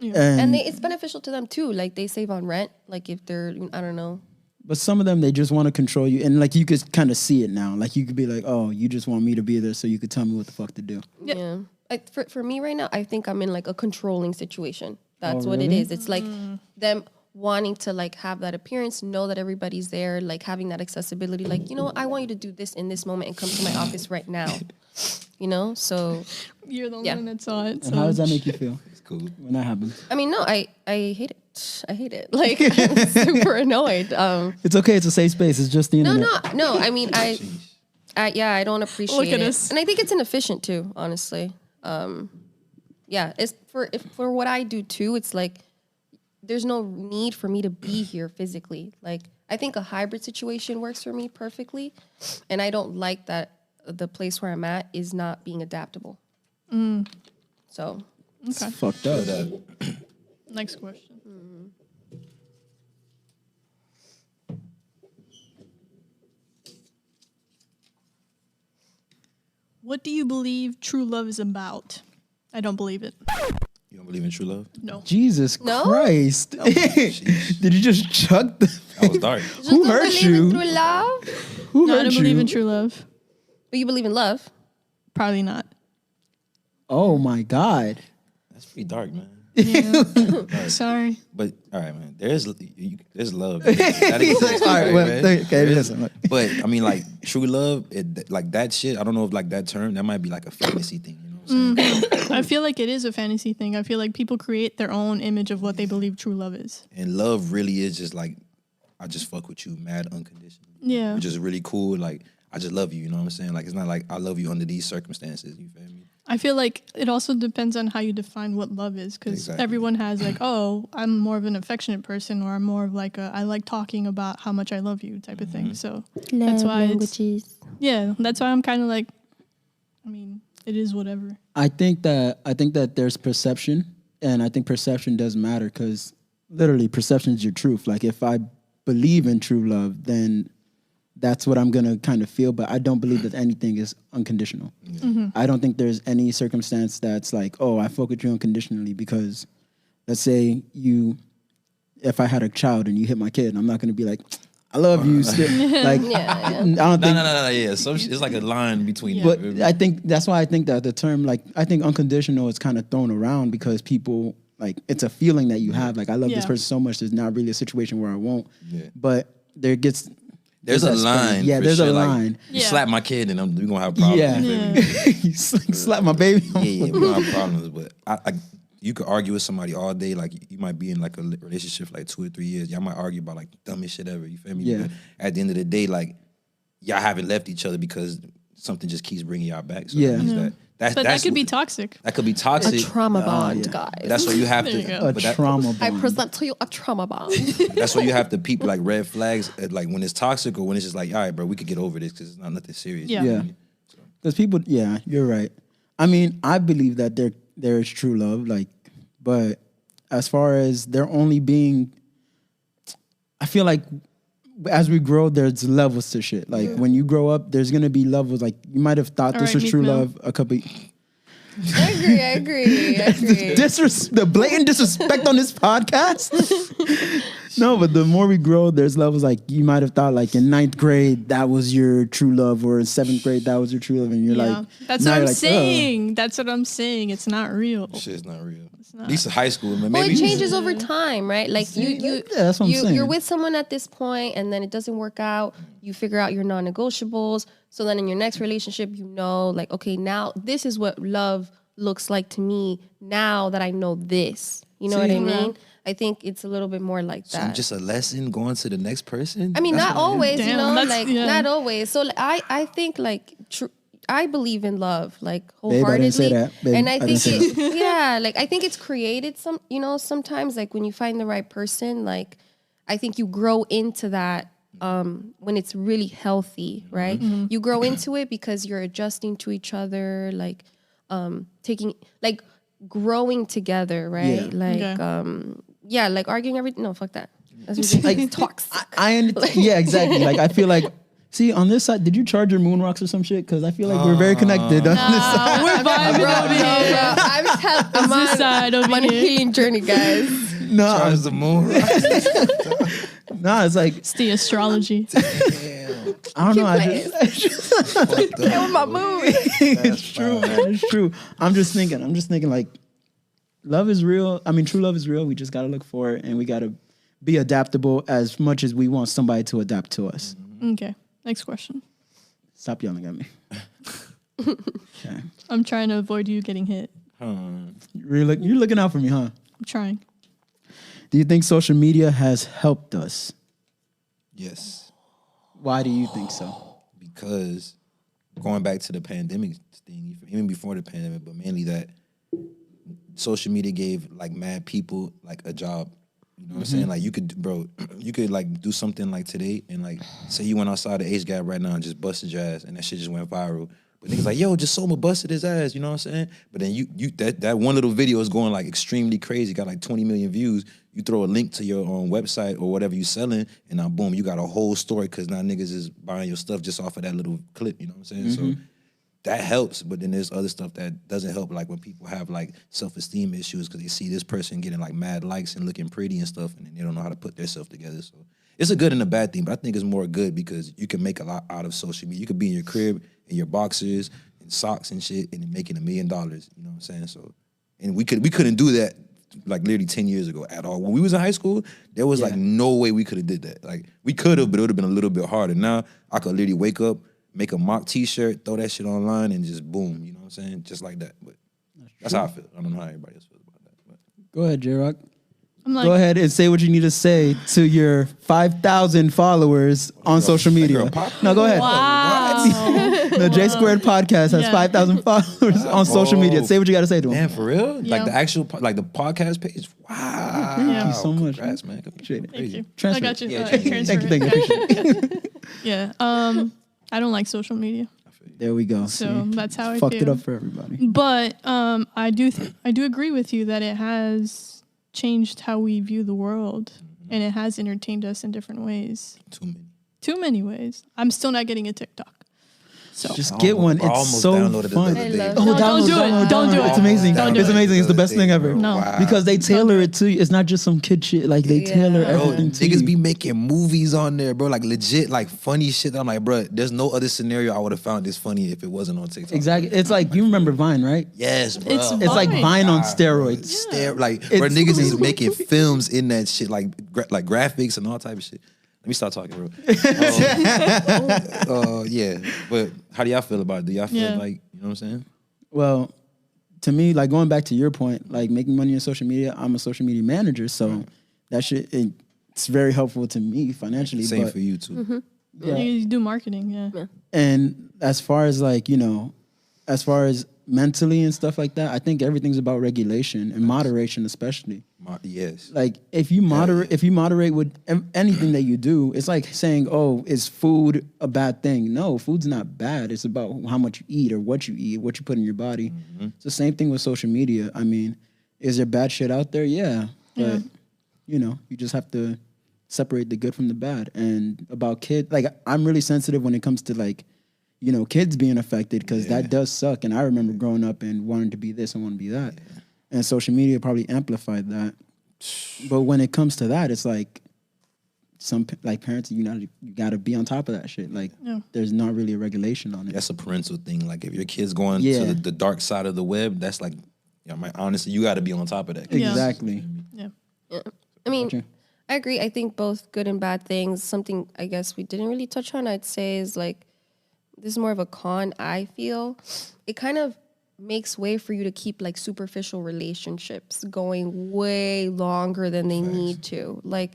And it's beneficial to them too. Like they save on rent. Like if they're, I don't know. But some of them, they just want to control you. And like you could kind of see it now. Like you could be like, oh, you just want me to be there so you could tell me what the fuck to do. Yeah. Like for me right now, I think I'm in like a controlling situation. That's what it really? is. It's like them wanting to like have that appearance, know that everybody's there, like having that accessibility. Like, you know what? I want you to do this in this moment and come to my office right now. You know? So You're the only Yeah. one that saw it. And So. how does that make you feel It's cool. when that happens? I mean, no, I hate it. I hate it. Like I'm super annoyed. It's okay. It's a safe space. It's just the internet. No. I mean, I I don't appreciate Look at it, us. and I think it's inefficient too. Honestly, yeah, it's for what I do too. It's like there's no need for me to be here physically. Like I think a hybrid situation works for me perfectly, and I don't like that the place where I'm at is not being adaptable. So It's Okay. fucked up. Next question. What do you believe true love is about? I don't believe it. You don't believe in true love? No. Jesus No? Christ. Sheesh. Did you just chuck the... That was dark. Who hurt believe you? in true love, Who No, I hurt don't you? believe in true love. but you believe in love. Probably not. Oh my God. That's pretty dark, man. Sorry. But all right, man. There's love. That exists, All right, well, man. okay, listen. But I mean, like true love, like that shit. I don't know if like that term that might be like a fantasy thing. You know what I'm saying? I feel like it is a fantasy thing. I feel like people create their own image of what they believe true love is. And love really is just like I just fuck with you, mad unconditional. Yeah. We're just really cool. Like I just love you. You know what I'm saying? Like it's not like I love you under these circumstances. You feel me? I feel like it also depends on how you define what love is, because Exactly. everyone has like, oh, I'm more of an affectionate person, or I'm more of like I like talking about how much I love you type of thing. So that's why that's why I'm kind of like, I mean, it is whatever. I think that there's perception, and I think perception does matter because literally perception is your truth. Like if I believe in true love, then that's what I'm gonna kind of feel. But I don't believe that anything is unconditional. I don't think there's any circumstance that's like, oh, I fuck with you unconditionally because, let's say if I had a child and you hit my kid, I'm not gonna be like, I love you still. Like I don't think. No. Yeah, so it's like a line between. But I think that's why I think that the term, like, I think unconditional is kind of thrown around because people, like, it's a feeling that you have. Like, I love this Yeah. person so much. There's not really a situation where I won't. Yeah. But there's There's a that line. spectrum. Yeah, for there's a shit, like, line. you Yeah. slap my kid and we're gonna have problems. Yeah. You feel me? You slap my baby. Yeah, we're gonna have problems. But you could argue with somebody all day. Like you might be in like a relationship for like 2 or 3 years. Y'all might argue about like dumbest shit ever. You feel me? Yeah. But at the end of the day, like y'all haven't left each other because something just keeps bringing y'all back. So Yeah. that means that could be toxic. That could be toxic. A trauma bond, guys. That's why you have to. A trauma bond. I present to you a trauma bond. That's why you have to peep like red flags, like when it's toxic or when it's just like, all right, bro, we could get over this because it's not nothing serious. Yeah. Because people, you're right. I mean, I believe that there is true love, like, but as far as there only being, I feel like as we grow, there's levels to shit. Like when you grow up, there's gonna be levels. Like you might have thought this was true love a couple. I agree. The blatant disrespect on this podcast. No, but the more we grow, there's levels. Like you might have thought, like in 9th grade, that was your true love, or in 7th grade, that was your true love, and you're like, that's what I'm saying. That's what I'm saying. It's not real. Shit's not real. At least in high school, man. Well, it changes over time, right? Like that's what I'm saying. You're with someone at this point, and then it doesn't work out. You figure out your non-negotiables. So then in your next relationship, like, okay, now this is what love looks like to me. Now that I know this, you know what I mean? I think it's a little bit more like that. So just a lesson going to the next person. I mean, not always, Damn, not always. So I think like I believe in love, like wholeheartedly. Babe, I didn't say that. Babe, and I think I think it's created sometimes like when you find the right person, like I think you grow into that when it's really healthy, right? Mm-hmm. You grow into it because you're adjusting to each other, like growing together, right? Like arguing everything. No, fuck that. That's like talks. Exactly. Like I feel like. See, on this side, did you charge your moon rocks or some shit? Because I feel like we're very connected on this side. We're vibing over here. I'm on this side over here. Healing journey, guys. No, charge the moon rocks. No, it's like it's the astrology. Damn. I don't know. I just play with my moon. It's true, man. It's true. I'm just thinking like love is real. I mean, true love is real. We just gotta look for it, and we gotta be adaptable as much as we want somebody to adapt to us. Okay. Next question. Stop yelling at me. Okay. I'm trying to avoid you getting hit. You're looking out for me, huh? I'm trying. Do you think social media has helped us? Yes. Why do you think so? Because going back to the pandemic thing, even before the pandemic, but mainly that social media gave like mad people like a job. You know what I'm saying? Like you could like do something like today and like say you went outside the age gap right now and just busted your ass and that shit just went viral. But niggas like, yo, Jesoma busted his ass, you know what I'm saying? But then that one little video is going like extremely crazy, got like 20 million views. You throw a link to your own website or whatever you selling, and now boom, you got a whole story because now niggas is buying your stuff just off of that little clip, you know what I'm saying? So that helps, but then there's other stuff that doesn't help, like when people have like self-esteem issues because they see this person getting like mad likes and looking pretty and stuff, and then they don't know how to put themselves together. So it's a good and a bad thing, but I think it's more good because you can make a lot out of social media. You could be in your crib in your boxers and socks and shit and making $1 million. You know what I'm saying? So, and we couldn't do that like literally 10 years ago at all. When we was in high school, there was like no way we could have did that. Like we could have, but it would have been a little bit harder. Now I could literally wake up, make a mock t-shirt, throw that shit online, and just boom, you know what I'm saying? Just like that. But that's how I feel. I don't know how everybody else feels about that. But. Go ahead, J-Rock. Go ahead and say what you need to say to your 5,000 followers on social media. No, go ahead. Wow. The JaySquared Podcast has 5,000 followers on social media. Say what you got to say to them. Man, for real? Yeah. Like the actual, like the podcast page? Wow. Thank you so much. Congrats, man. Appreciate it. Thank you. Transfer. I got you. Yeah, Transfer. Thank you. Yeah. I don't like social media. There we go. So that's how I fucked feel. it up for everybody. But I do agree with you that it has changed how we view the world, and it has entertained us in different ways. Too many ways. I'm still not getting a TikTok. So just get one. It's so fun. Don't do it. Don't do it. It's amazing. It's amazing. It's the best thing ever. No. Wow. Because they tailor it to you. It's not just some kid shit. Like they tailor everything to you. Niggas be making movies on there, bro. Like legit, like funny shit. I'm like, bro, there's no other scenario I would have found this funny if it wasn't on TikTok. Exactly. It's like, you remember Vine, right? Yes, bro. It's like Vine on steroids. Bro, niggas is making films in that shit, like graphics and all type of shit. Let me start talking, bro. Yeah, but how do y'all feel about it? Do y'all feel like, you know what I'm saying? Well, to me, like going back to your point, like making money on social media, I'm a social media manager, so that shit, it's very helpful to me financially. Same for you too. Yeah. You do marketing, yeah. And as far as like, you know, as far as mentally and stuff like that, I think everything's about regulation and moderation, especially. Yes. Like if you moderate with anything that you do, it's like saying, "Oh, is food a bad thing?" No, food's not bad. It's about how much you eat or what you put in your body. Mm-hmm. It's the same thing with social media. I mean, is there bad shit out there? Yeah, but you know, you just have to separate the good from the bad. And about kids, like I'm really sensitive when it comes to like, you know, kids being affected because that does suck. And I remember growing up and wanting to be this and wanting to be that. Yeah. And social media probably amplified that. But when it comes to that, it's like some like parents, you got to be on top of that shit. Like there's not really a regulation on it. That's a parental thing. Like if your kid's going to the dark side of the web, that's like, honestly, you got to be on top of that. Exactly. Yeah. I mean, I agree. I think both good and bad things. Something I guess we didn't really touch on, I'd say, is like, this is more of a con, I feel. It kind of makes way for you to keep like superficial relationships going way longer than they need to. Like,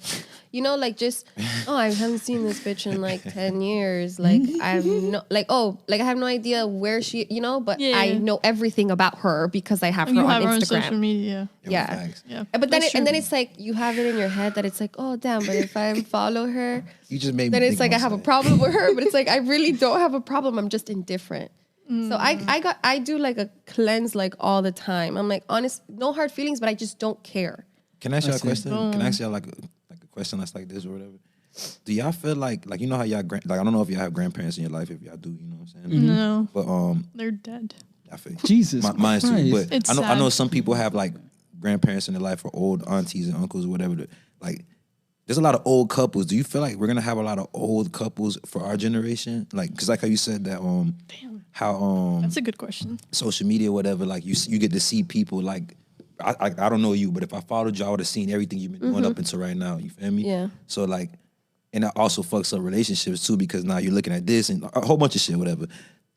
you know, like just, I haven't seen this bitch in like 10 years. Like I have I have no idea where she, you know, but I know everything about her because I have her on Instagram. Social media. Yeah. But then then it's like you have it in your head that it's like, oh damn, but if I follow her, you just made me then it's like I have a problem with her, but it's like I really don't have a problem. I'm just indifferent. So I do like a cleanse like all the time. I'm like, honest, no hard feelings, but I just don't care. Can I ask y'all a question? Can I ask y'all like a question that's like this or whatever? Do y'all feel like you know how y'all like I don't know if y'all have grandparents in your life, if y'all do, you know what I'm saying? No. But they're dead. I feel Jesus mine too. But it's I know some people have like grandparents in their life or old aunties and uncles or whatever. Like there's a lot of old couples. Do you feel like we're gonna have a lot of old couples for our generation? Like, cause like how you said that, how that's a good question. Social media, whatever. Like you get to see people. Like I don't know you, but if I followed you, I would have seen everything you've been doing up until right now. You feel me? Yeah. So like, and that also fucks up relationships too, because now you're looking at this and a whole bunch of shit, whatever.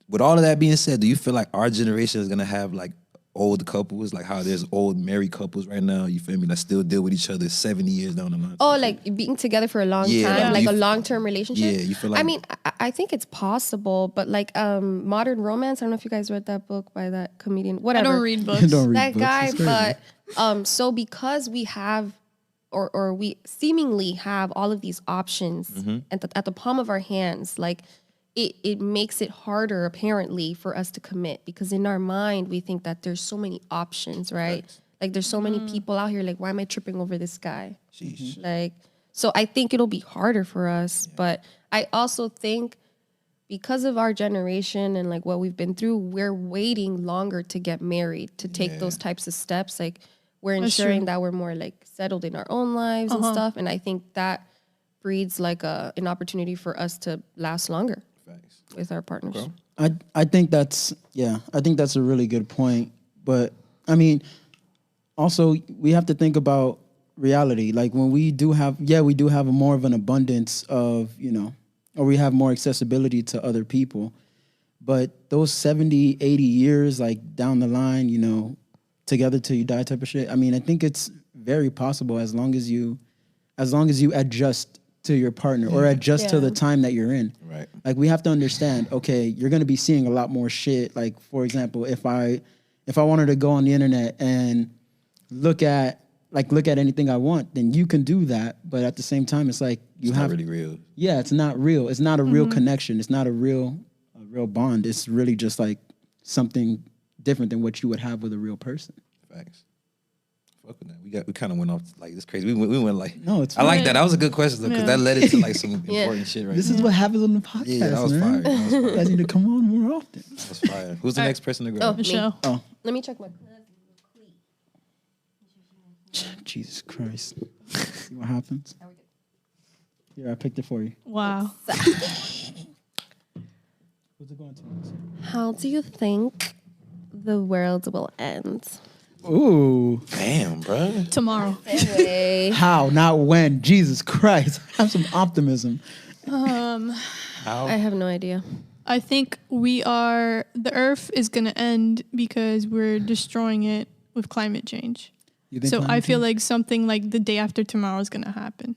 With all of that being said, do you feel like our generation is gonna have like old couples, like how there's old married couples right now, you feel me, that still deal with each other 70 years down the line? Oh, like being together for a long time, like a long-term relationship? Yeah, you feel like... I mean, I think it's possible, but like Modern Romance, I don't know if you guys read that book by that comedian, whatever. I don't read books. That guy, but so because we have, or we seemingly have all of these options at the palm of our hands, like it makes it harder, apparently, for us to commit, because in our mind, we think that there's so many options, right? Right. Like, there's so many people out here, like, why am I tripping over this guy? Sheesh. Like, so I think it'll be harder for us, but I also think because of our generation and, like, what we've been through, we're waiting longer to get married, to take those types of steps. Like, we're ensuring that we're more, like, settled in our own lives and stuff, and I think that breeds, like, an opportunity for us to last longer with our partners. Okay. I think that's a really good point. But I mean, also we have to think about reality. Like when we do have more of an abundance of, you know, or we have more accessibility to other people. But those 70, 80 years like down the line, you know, together till you die type of shit. I mean, I think it's very possible as long as you adjust to your partner or adjust to the time that you're in. Right. Like we have to understand, okay, you're going to be seeing a lot more shit. Like, for example, if I wanted to go on the internet and look at anything I want, then you can do that. But at the same time, it's like it's not really real. Yeah, it's not real. It's not a real connection. It's not a real bond. It's really just like something different than what you would have with a real person. Facts. Fuck with that. We kind of went off like this crazy. We went like, no, it's I like that. That was a good question though, because that led into like some important shit right This is what happens on the podcast. Yeah, that was fire. You guys need to come on more often. That was fire. Who's the next person to go? Oh, Michelle. Oh. Let me check my Jesus Christ. See what happens? Here, I picked it for you. Wow. Who's it going to? How do you think the world will end? Ooh. Damn, bro. Tomorrow. Anyway. How, not when. Jesus Christ. Have some optimism. How? I have no idea. I think the Earth is going to end because we're destroying it with climate change. So I feel like something like the day after tomorrow is going to happen.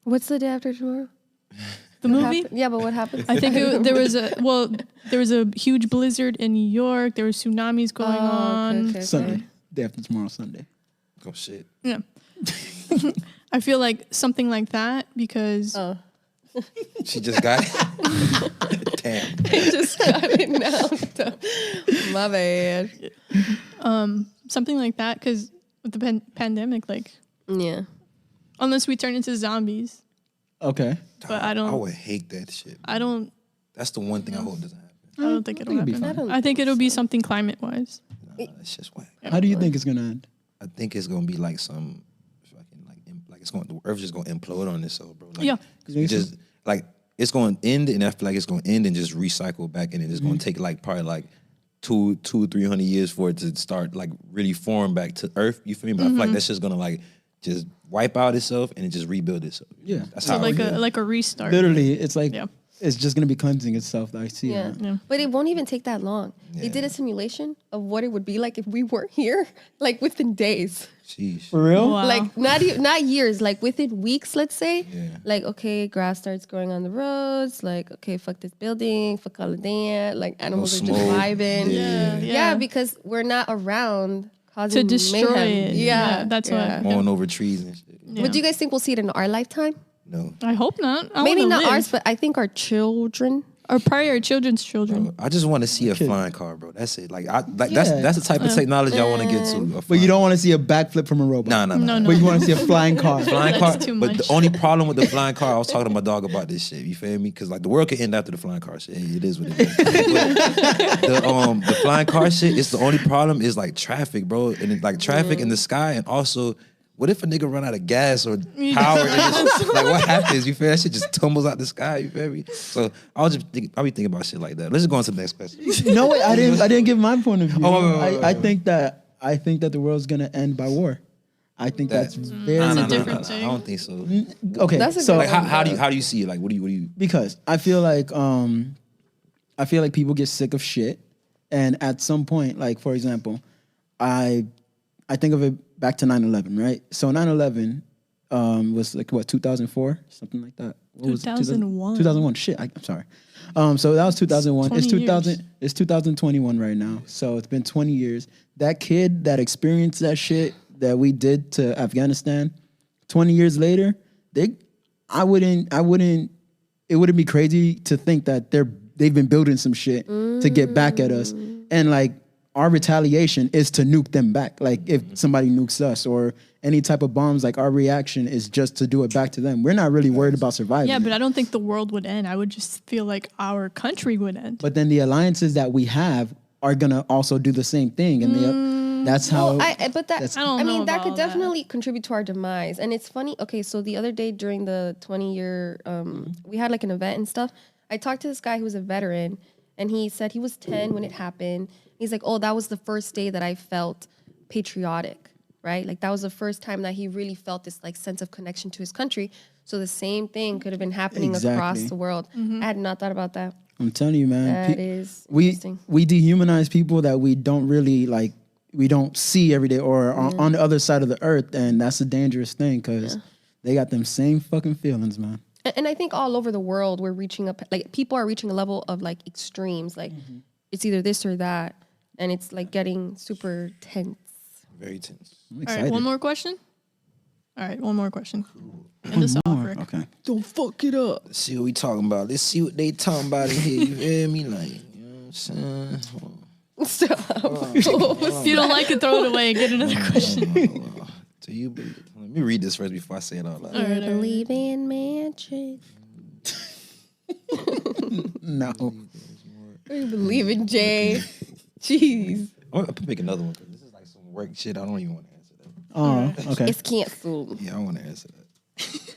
What's the day after tomorrow? The movie? Yeah, but what happened? I think there was a huge blizzard in New York. There were tsunamis going on. Okay. Sunday. Day after tomorrow, Sunday. Oh shit. Yeah. I feel like something like that because She just got it. Damn. I just got it now. My bad. something like that because with the pandemic, like Yeah. unless we turn into zombies. Okay. But I don't. I would hate that shit. I don't. That's the one thing I hope doesn't happen. I don't think it'll be happen. fine. I think it'll be something climate wise. Nah, it's just whack. How do you think it's gonna end? I think it's gonna be like some fucking like it's going the Earth's just gonna implode on itself, bro. Like, Yeah. Cause just like it's going to end, and I feel like it's going to end and just recycle back, and it's going to take like probably like 200-300 years for it to start like really form back to Earth. You feel me? But I feel like that's just gonna like just wipe out itself and it just rebuild itself. Yeah. That's So how like a restart. Literally, it's like Yeah. it's just gonna be cleansing itself. I see. Yeah. That. Yeah. But it won't even take that long. They did a simulation of what it would be like if we weren't here, like within days. Sheesh. For real? Wow. Like not years, like within weeks, let's say. Yeah. Like, okay, grass starts growing on the roads. Like, okay, fuck this building, fuck all of that. Like animals are just smoke. vibing. Yeah. Because we're not around causing To destroy mayhem. it. Yeah, That's what. Mowing over trees and shit. Yeah. But do you guys think we'll see it in our lifetime? No. I hope not. I Maybe wanna not live. ours, but I think our children. Or probably our children's children. I just want to see a flying car, bro. That's it. Like that's Yeah. the type of technology I want to get to. But you don't want to see a backflip from a robot. No. No. But you want to see a flying car. Flying That's car, too but much. the only problem with the flying car, I was talking to my dog about this shit. You feel me? Because like the world could end after the flying car shit. Hey, it is what it is. But the flying car shit, it's the only problem is like traffic, bro, and it, like traffic in the sky, and also. What if a nigga run out of gas or power? And just, like, what happens? You feel that shit just tumbles out the sky? You feel me? So I'll be thinking about shit like that. Let's just go on to the next question. No way, I didn't give my point of view. wait. I think that the world's gonna end by war. I think that's very That's a No, different thing. I don't think so. okay. That's a so good Like, how do you see it? Like, what do you? because I feel like people get sick of shit, and at some point, like for example, I think of it back to 9/11, right? So 9/11 was like what 2004, something like that. What was it? 2001. 2001. Shit, I'm sorry. So that was 2001. It's 20 2000. years. It's 2021 right now. So it's been 20 years. That kid that experienced that shit that we did to Afghanistan, 20 years later, it wouldn't be crazy to think that they've been building some shit to get back at us, and like our retaliation is to nuke them back. Like if somebody nukes us or any type of bombs, like our reaction is just to do it back to them. We're not really worried about surviving. Yeah, but I don't think the world would end. I would just feel like our country would end. But then the alliances that we have are gonna also do the same thing, and that's how. Well, I don't know mean, that about could all that. definitely contribute to our demise. And it's funny. Okay, so the other day during the 20-year, we had like an event and stuff. I talked to this guy who was a veteran, and he said he was 10 when it happened. He's like, oh, that was the first day that I felt patriotic, right? Like that was the first time that he really felt this like sense of connection to his country. So the same thing could have been happening across Exactly. the world. I had not thought about that. I'm telling you, man. That is we interesting. we dehumanize people that we don't really like. We don't see every day or on the other side of the earth, and that's a dangerous thing because they got them same fucking feelings, man. And I think all over the world, we're reaching up, like people are reaching a level of like extremes. Like it's either this or that. And it's like getting super tense. Very tense. I'm All excited. right, one more question. All right, one more question. End this off, Rick. Okay. Don't fuck it up. Let's see what we talking about. Let's see what they talking about in here. You feel me? Like, you know what I'm saying? Stop. If you don't like it, throw it away. Get another question. Do you believe? Let me read this first before I say it out loud. All right, all right. Believe in magic. No. We believe in Jay. Jeez. I'm gonna pick another one because this is like some work shit. I don't even want to answer that. Oh, okay. It's canceled. Yeah, I want to answer that.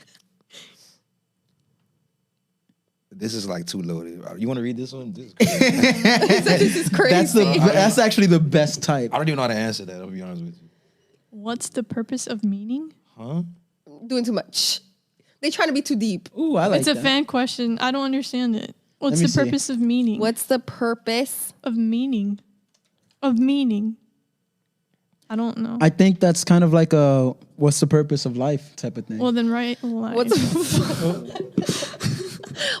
This is like too loaded. You want to read this one? This is crazy. This is crazy. That's actually the best type. I don't even know how to answer that. I'll be honest with you. What's the purpose of meaning? Huh? Doing too much. They trying to be too deep. Ooh, I like It's a that. fan question. I don't understand it. What's me the see. purpose of meaning? What's the purpose? Of meaning? Of meaning. I don't know. I think that's kind of like a what's the purpose of life type of thing. Well, then write life. What's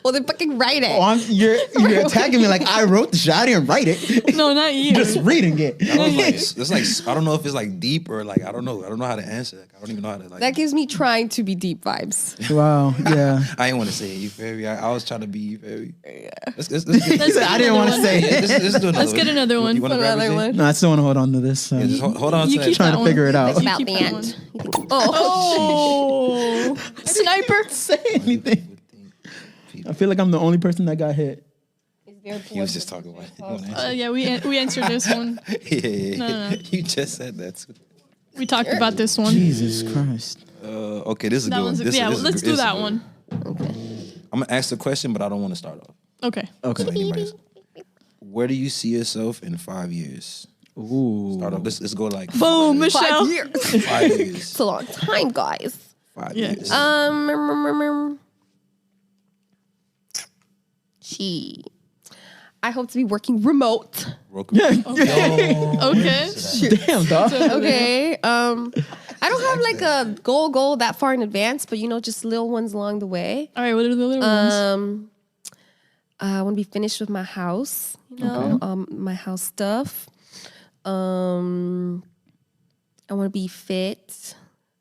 Well, then fucking write it. Oh, you're attacking me like I wrote the shit. I didn't write it. No, not you. Just reading it. It's like I don't know if it's like deep or like I don't know how to answer. Like, I don't even know how to like. That gives me trying to be deep vibes. Wow. Yeah. I didn't want to say it. You feel me? I was trying to be. You feel me? Yeah. Let's I didn't want to say it. Let's get another one. You want Another one. No, I still want to hold on to this. Yeah, just hold on You to keep it. Trying that to one. figure it out. About keep the that end. one. Oh. Oh, sniper. Say anything. I feel like I'm the only person that got hit. He was just talking about it. Yeah, we answered this one. Yeah. No. You just said that too. We talked about this one. Jesus Christ. Okay, this is a That good one. one's let's do that one. I'm gonna ask the question, but I don't want to start off. Okay. Okay. Anyways, where do you see yourself in 5 years? Ooh. Start off. Let's go like Boom, Michelle. 5 years. 5 years. It's a long time, guys. 5 Yeah. years. Gee. I hope to be working remote. Roku. Okay. Damn, dog. Okay. I don't have like a goal that far in advance, but just little ones along the way. All right. What are the little ones? I want to be finished with my house, my house stuff. I want to be fit.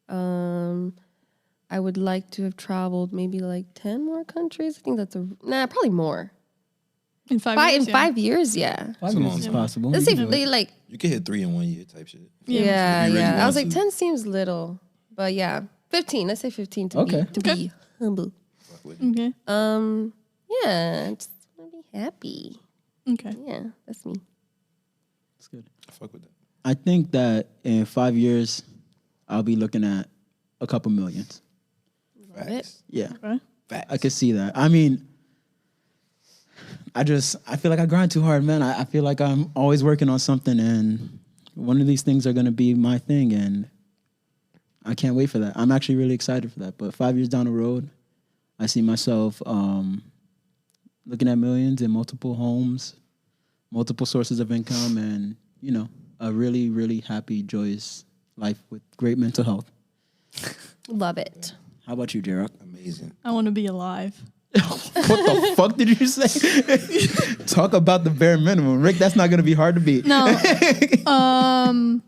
I would like to have traveled maybe like 10 more countries. I think that's probably more. In 5 years. In 5 years, yeah. 5 years is possible. Let's You say can do it. they like, You can hit 3 in 1 year type shit. yeah. If you really I was want like, to. 10 seems little, but yeah, 15. Let's say 15 to Okay. be humble. Fuck with it. Okay. Yeah, I just want to be happy. Okay. Yeah, that's me. That's good. Fuck with that. I think that in 5 years, I'll be looking at a couple millions. Facts. Yeah. Okay. Facts. I could see that. I mean, I feel like I grind too hard, man. I feel like I'm always working on something, and one of these things are going to be my thing, and I can't wait for that. I'm actually really excited for that. But 5 years down the road, I see myself looking at millions in multiple homes, multiple sources of income, and, a really, really happy, joyous life with great mental health. Love it. How about you, J-Rock? Amazing. I want to be alive. What the fuck did you say? Talk about the bare minimum. Rick, that's not going to be hard to beat. No. Want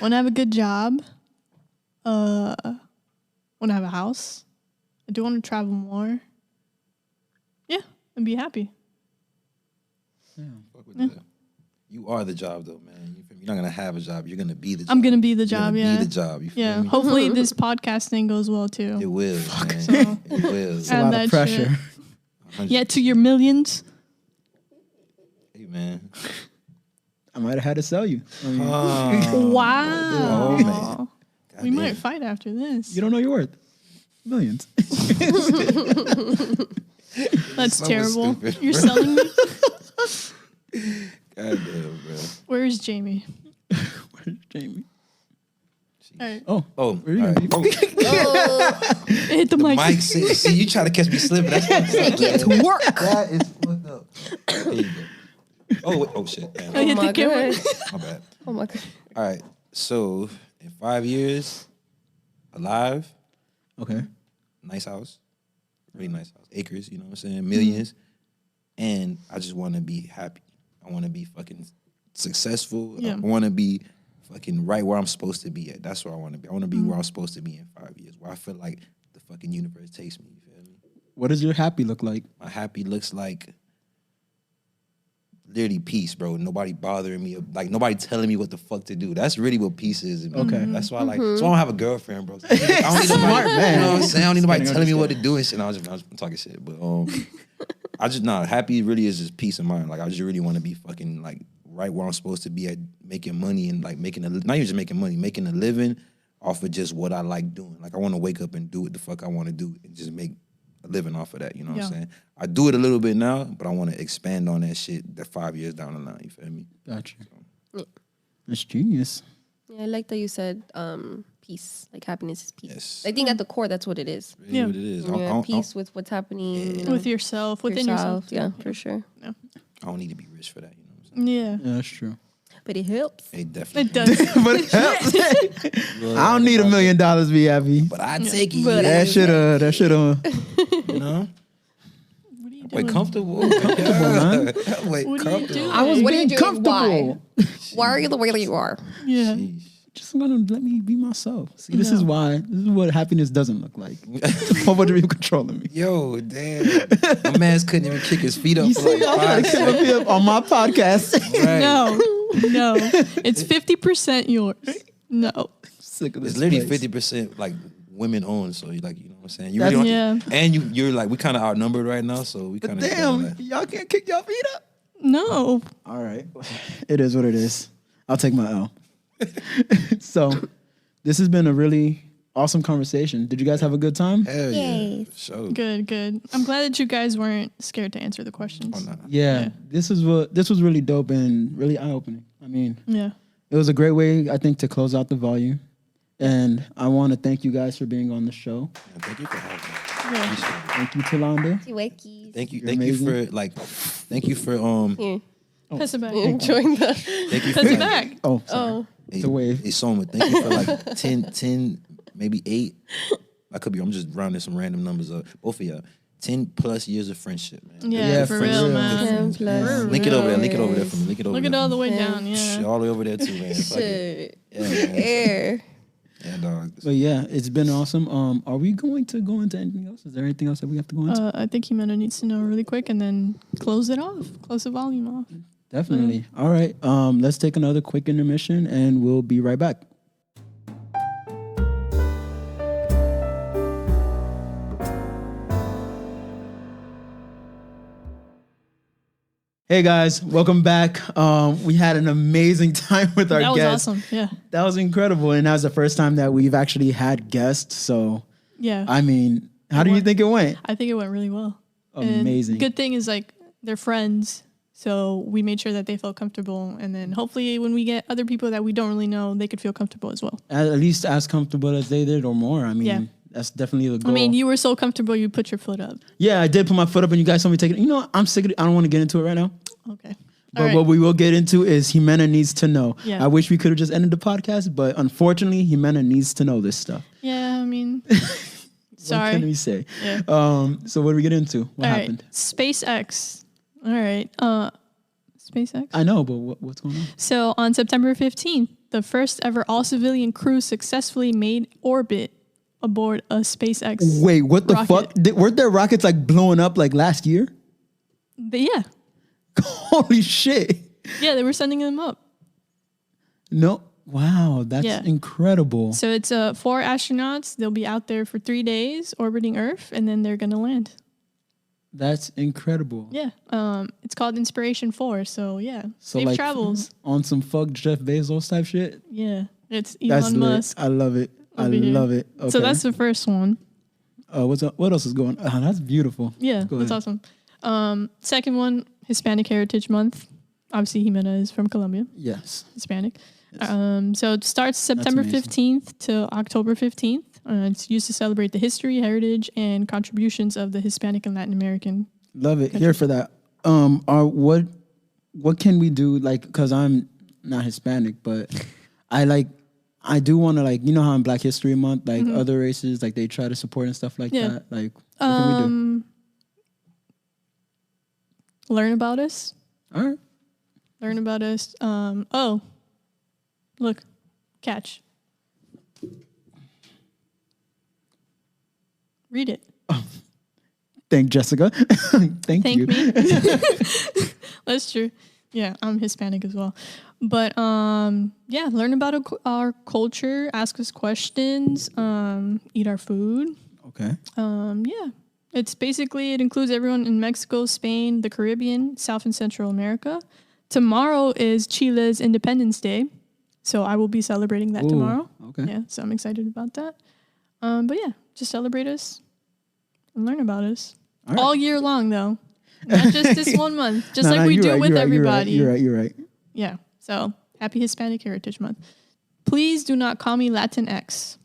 to have a good job. Want to have a house. I do want to travel more. Yeah, and be happy. Fuck with that. You are the job, though, man. You're not gonna have a job. You're gonna be the job. I'm gonna be the You're job. gonna Yeah. Be the job. You feel Yeah. me? Hopefully this podcast thing goes well too. It will. Man. So- It will. It's a And lot that of pressure. shit. 100. Yeah, to your millions. Hey, man. I might have had to sell you. I mean, Wow. Oh, man. We Goddamn. might fight after this. you don't know your worth. Millions. That's So all stupid, You're bro. selling me? Goddamn, bro. Where is Jamie? Where's Jamie? All right. Oh, Oh, where are you all gonna right. be? Hit the mic. Mike, see, you try to catch me slipping. That's what I'm saying. Get to work. That is fucked up. There you go. Oh, wait. Oh, shit. Damn. I hit my the camera. God. My bad. Oh my God. All right. So, in 5 years, alive, Okay. nice house, really nice house, acres, you know what I'm saying, millions, and I just want to be happy. I want to be fucking successful. Yeah. I want to be fucking right where I'm supposed to be at. That's where I want to be. I want to be where I'm supposed to be in 5 years, where I feel like the fucking universe takes me. You feel me? What does your happy look like? My happy looks like literally peace, bro. Nobody bothering me, like nobody telling me what the fuck to do. That's really what peace is. In me. Okay. That's why I like. So I don't have a girlfriend, bro. I don't need nobody, Smart man. You know what I'm saying? I don't need nobody Spending telling me on what this to do and shit. No, I'm just talking shit, but I just happy really is just peace of mind. Like I just really want to be fucking like right where I'm supposed to be at, making money and like not even just making money, making a living off of just what I like doing. Like I want to wake up and do what the fuck I want to do and just make a living off of that. You know what I'm saying? I do it a little bit now, but I want to expand on that shit that 5 years down the line. You feel me? Gotcha. That's genius. Yeah, I like that you said peace. Like happiness is peace. Yes. I think at the core that's what it is. Really what it is. Yeah, peace with what's happening. With yourself, within yourself. Yeah, for sure. Yeah. I don't need to be rich for that. You know what I'm saying? Yeah. Yeah, that's true. But it helps. It definitely. It does. But it helps. I don't need $1 million to be happy. But I take it. But That should you know. doing? Wait, comfortable? man. Wait, What are you doing? I was What are you being doing? comfortable. Why are you the way that you are? Yeah. Sheesh. Just gonna let me be myself. See, this is what happiness doesn't look like. A whole bunch of people controlling me. Yo, damn. My man's couldn't even kick his feet up You for see, like I'm 5 trying to keep seconds. me up on my podcast. Right. No, it's 50% yours. No. Sick of this. It's literally place. 50% like women owned. So you like, you know what I'm saying? You That's- really Yeah. and you're like, we kind of outnumbered right now, so we kind of Damn, y'all can't kick y'all feet up. No. All right, it is what it is. I'll take my L. So, this has been a really awesome conversation. Did you guys have a good time? Hell yeah. Yay. For sure. Good. I'm glad that you guys weren't scared to answer the questions. Oh, nah. Yeah, this was really dope and really eye opening. I mean, Yeah. it was a great way, I think, to close out the volume. And I want to thank you guys for being on the show. Man, thank you for having me. Yeah. Appreciate it. Thank you, Tulande. Thank you. You're Thank you amazing. for thank you for Pass it back. Enjoying the. thank you for Pass it like, back. Oh, sorry. It's a wave. Hey, Soma, thank you for like 10, maybe 8. I could be. I'm just rounding some random numbers up. Both of y'all, 10 plus years of friendship, man. Yeah, Yeah, for for real, real. man. Link it over there. Link it over there for me. Link it over Look there. at all the way Yeah. down. Shh, Yeah. all the way over there too, man. Fuck it. Shit. Yeah, man. Air. Yeah, dog. But yeah, it's been awesome. Are we going to go into anything else? Is there anything else that we have to go into? I think Ximena needs to know really quick and then close it off. Close the volume off. Definitely. All right. Let's take another quick intermission and we'll be right back. Hey guys, welcome back. We had an amazing time with our That was guests. awesome. Yeah. That was incredible, and that was the first time that we've actually had guests. So, Yeah. I mean, how do you think it went? I think it went really well. And Amazing. good thing is like they're friends. So we made sure that they felt comfortable. And then hopefully when we get other people that we don't really know, they could feel comfortable as well. At least as comfortable as they did or more. I mean, Yeah. that's definitely the goal. I mean, you were so comfortable, you put your foot up. Yeah, I did put my foot up and you guys told me to take it. You know what? I'm sick of it. I don't want to get into it right now. Okay. But All right. what we will get into is Ximena Needs to Know. Yeah. I wish we could have just ended the podcast, but unfortunately, Ximena needs to know this stuff. Yeah, I mean, What can we sorry. say? Yeah. So what did we get into? What All right. happened? SpaceX. All right. SpaceX. I know, but what's going on? So on September 15th, the first ever all-civilian crew successfully made orbit aboard a SpaceX. Wait, what the rocket. fuck? Weren't there rockets like blowing up like last year? Yeah. Holy shit. Yeah, they were sending them up. No. Wow, that's Yeah. incredible. So it's 4 astronauts. They'll be out there for 3 days orbiting Earth, and then they're going to land. That's incredible. Yeah. It's called Inspiration 4. So, yeah. So Safe like travels. on some fuck Jeff Bezos type shit. Yeah. It's That's Elon lit. Musk. I love it. I over here. love it. Okay. So that's the first one. What else is going on? Oh, that's beautiful. Yeah, Go that's ahead. awesome. Second one, Hispanic Heritage Month. Obviously, Ximena is from Colombia, Yes. Hispanic. Yes. So it starts September amazing. 15th to October 15th. It's used to celebrate the history, heritage, and contributions of the Hispanic and Latin American. Love it. Here for that. What can we do? Like, cause I'm not Hispanic, but I do want to like, you know how in Black History Month, like other races, like they try to support and stuff like Yeah. that. Like, what can we do? Learn about us. All right. Learn about us. Look, catch. Read it. Thank Jessica. Thank Thank you. me. That's true. Yeah, I'm Hispanic as well. But yeah, learn about our culture, ask us questions, eat our food. Okay. Yeah. It's basically, it includes everyone in Mexico, Spain, the Caribbean, South and Central America. Tomorrow is Chile's Independence Day. So I will be celebrating that Ooh, tomorrow. okay. Yeah, so I'm excited about that. But yeah, just celebrate us and learn about us. All right. All year long, though. Not just this one month. Just No, like no, we you're do right, with you're right, everybody. You're right. Yeah. So happy Hispanic Heritage Month. Please do not call me Latinx.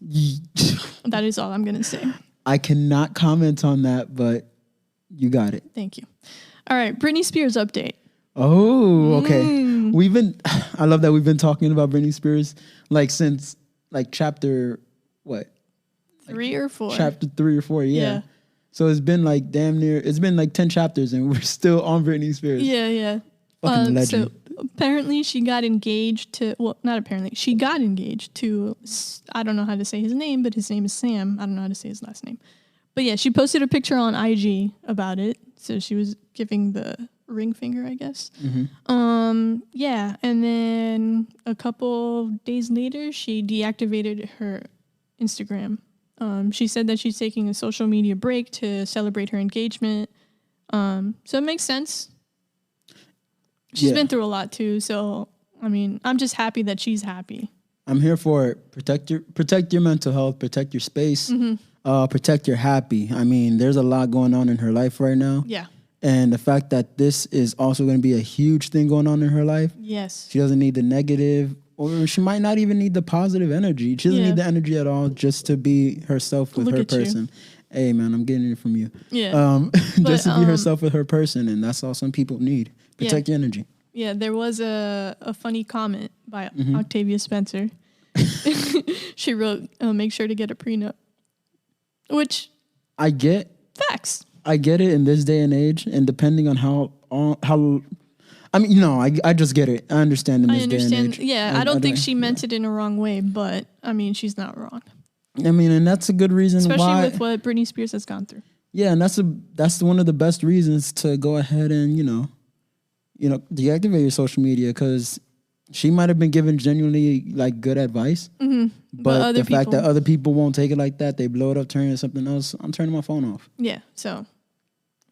That is all I'm going to say. I cannot comment on that, but you got it. Thank you. All right. Britney Spears update. Oh, okay. I love that we've been talking about Britney Spears like since like chapter what? 3 or 4. Chapter 3 or 4, yeah. So it's been like damn near. It's been like 10 chapters, and we're still on Britney Spears. Yeah. Fucking legend. So apparently she got engaged to. Well, not apparently. She got engaged to. I don't know how to say his name, but his name is Sam. I don't know how to say his last name. But yeah, she posted a picture on IG about it. So she was giving the ring finger, I guess. Yeah, and then a couple days later, she deactivated her Instagram. She said that she's taking a social media break to celebrate her engagement. So it makes sense. She's been through a lot too. So I mean, I'm just happy that she's happy. I'm here for it. Protect your mental health. Protect your space. Protect your happy. I mean, there's a lot going on in her life right now. Yeah. And the fact that this is also going to be a huge thing going on in her life. Yes. She doesn't need the negative, or she might not even need the positive energy. She doesn't need the energy at all, just to be herself with her person. Hey, man, I'm getting it from you. Yeah. Just to be herself with her person. And that's all some people need. Protect your energy. Yeah, there was a funny comment by Octavia Spencer. She wrote, make sure to get a prenup. Which I get. Facts. I get it in this day and age, and depending on how I mean, I just get it. I understand in this day and age. Yeah, I don't think she meant it in a wrong way, but I mean, she's not wrong. I mean, and that's a good reason especially with what Britney Spears has gone through. Yeah, and that's one of the best reasons to go ahead and deactivate your social media, because she might have been given genuinely like good advice, but the fact that other people won't take it like that, they blow it up, turn it into something else. I'm turning my phone off. Yeah, so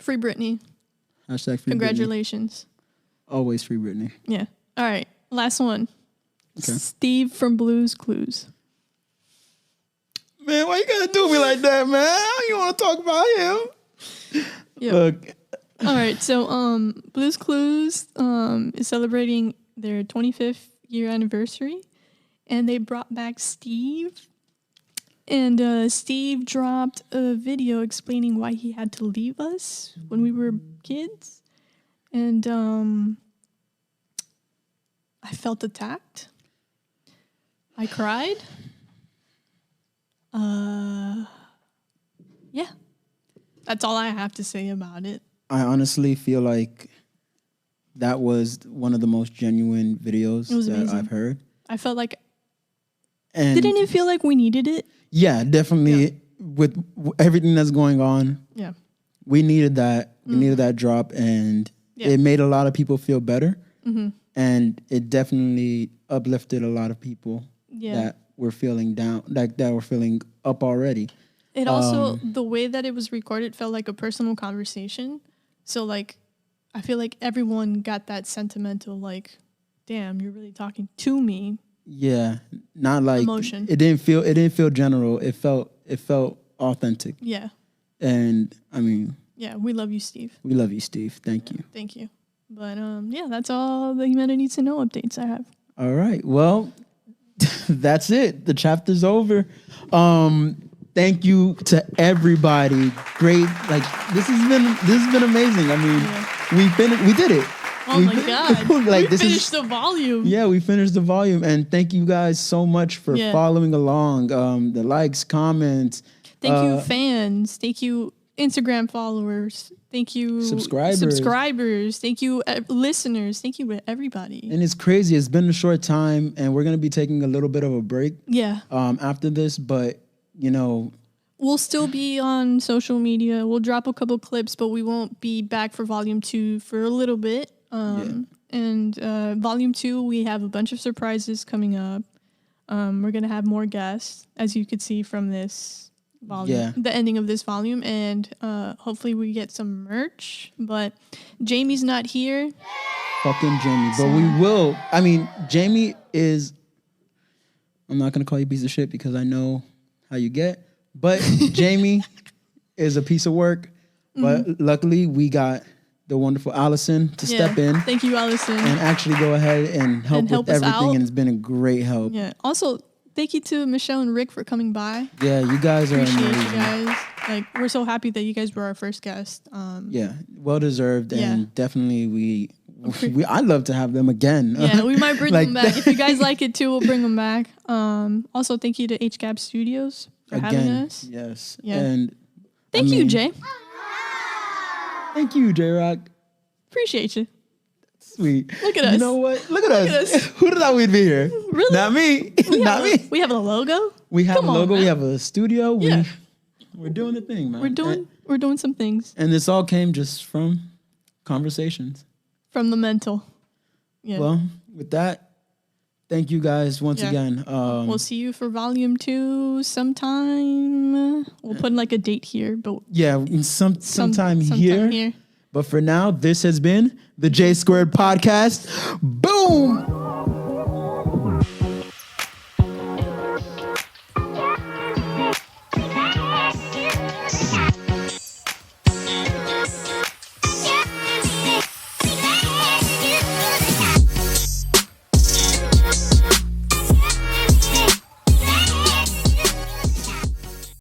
free Britney. Hashtag free Congratulations. Britney. Always free Britney. Yeah. All right, last one. Okay. Steve from Blue's Clues. Man, why you gotta do me like that, man? You want to talk about him? Yep. Look. All right, so Blue's Clues is celebrating their 25th year anniversary, and they brought back Steve. And Steve dropped a video explaining why he had to leave us when we were kids. And I felt attacked. I cried. Yeah. That's all I have to say about it. I honestly feel like that was one of the most genuine videos that I've heard. I felt like... And didn't it feel like we needed it? Yeah, definitely. Yeah. With everything that's going on, we needed that. We needed that drop, and it made a lot of people feel better. And it definitely uplifted a lot of people that were feeling down, that were feeling up already. It also, the way that it was recorded felt like a personal conversation. So, like, I feel like everyone got that sentimental, like, damn, you're really talking to me. Yeah, not like emotion. It didn't feel general. It felt authentic. Yeah. And I mean, yeah, we love you, Steve. We love you, Steve. Thank you. Thank you. But yeah, that's all the Ximena Needs to Know updates I have. All right. Well, that's it. The chapter's over. Thank you to everybody. Great. Like this has been amazing. I mean, we did it. Oh my God. Like, we finished the volume. Yeah, we finished the volume. And thank you guys so much for following along. The likes, comments. Thank you, fans. Thank you, Instagram followers. Thank you, subscribers. Thank you, listeners. Thank you, everybody. And it's crazy. It's been a short time, and we're going to be taking a little bit of a break. Yeah. After this, but, we'll still be on social media. We'll drop a couple clips, but we won't be back for volume 2 for a little bit. And volume 2, we have a bunch of surprises coming up. We're going to have more guests, as you could see from this volume, the ending of this volume. And hopefully we get some merch. But Jamie's not here. Fucking Jamie. But we will. I mean, Jamie is... I'm not going to call you a piece of shit because I know how you get. But Jamie is a piece of work. But luckily, we got... the wonderful Allison to step in. Thank you, Allison. And actually go ahead and help with everything. Out. And it's been a great help. Yeah. Also, thank you to Michelle and Rick for coming by. Yeah, you guys are amazing. Appreciate you guys. Like, we're so happy that you guys were our first guest. Yeah, well deserved. And definitely I'd love to have them again. Yeah, we might bring them back. If you guys like it too, we'll bring them back. Also, thank you to HGAB Studios for having us. Yes. Yeah. And Thank you, Jay. Thank you, J-Rock. Appreciate you. Sweet. Look at us. You know what? Look at us. Who thought we'd be here? Really? Not me. Not me. We have a logo. We have Come a logo. on, We have a studio. Yeah. We're doing the thing, man. We're doing some things. And this all came just from conversations. From the mental. Yeah. Well, with that, thank you guys once again. We'll see you for volume 2 sometime. We'll put like a date here, but sometime here. But for now, this has been the JaySquared Podcast. Boom!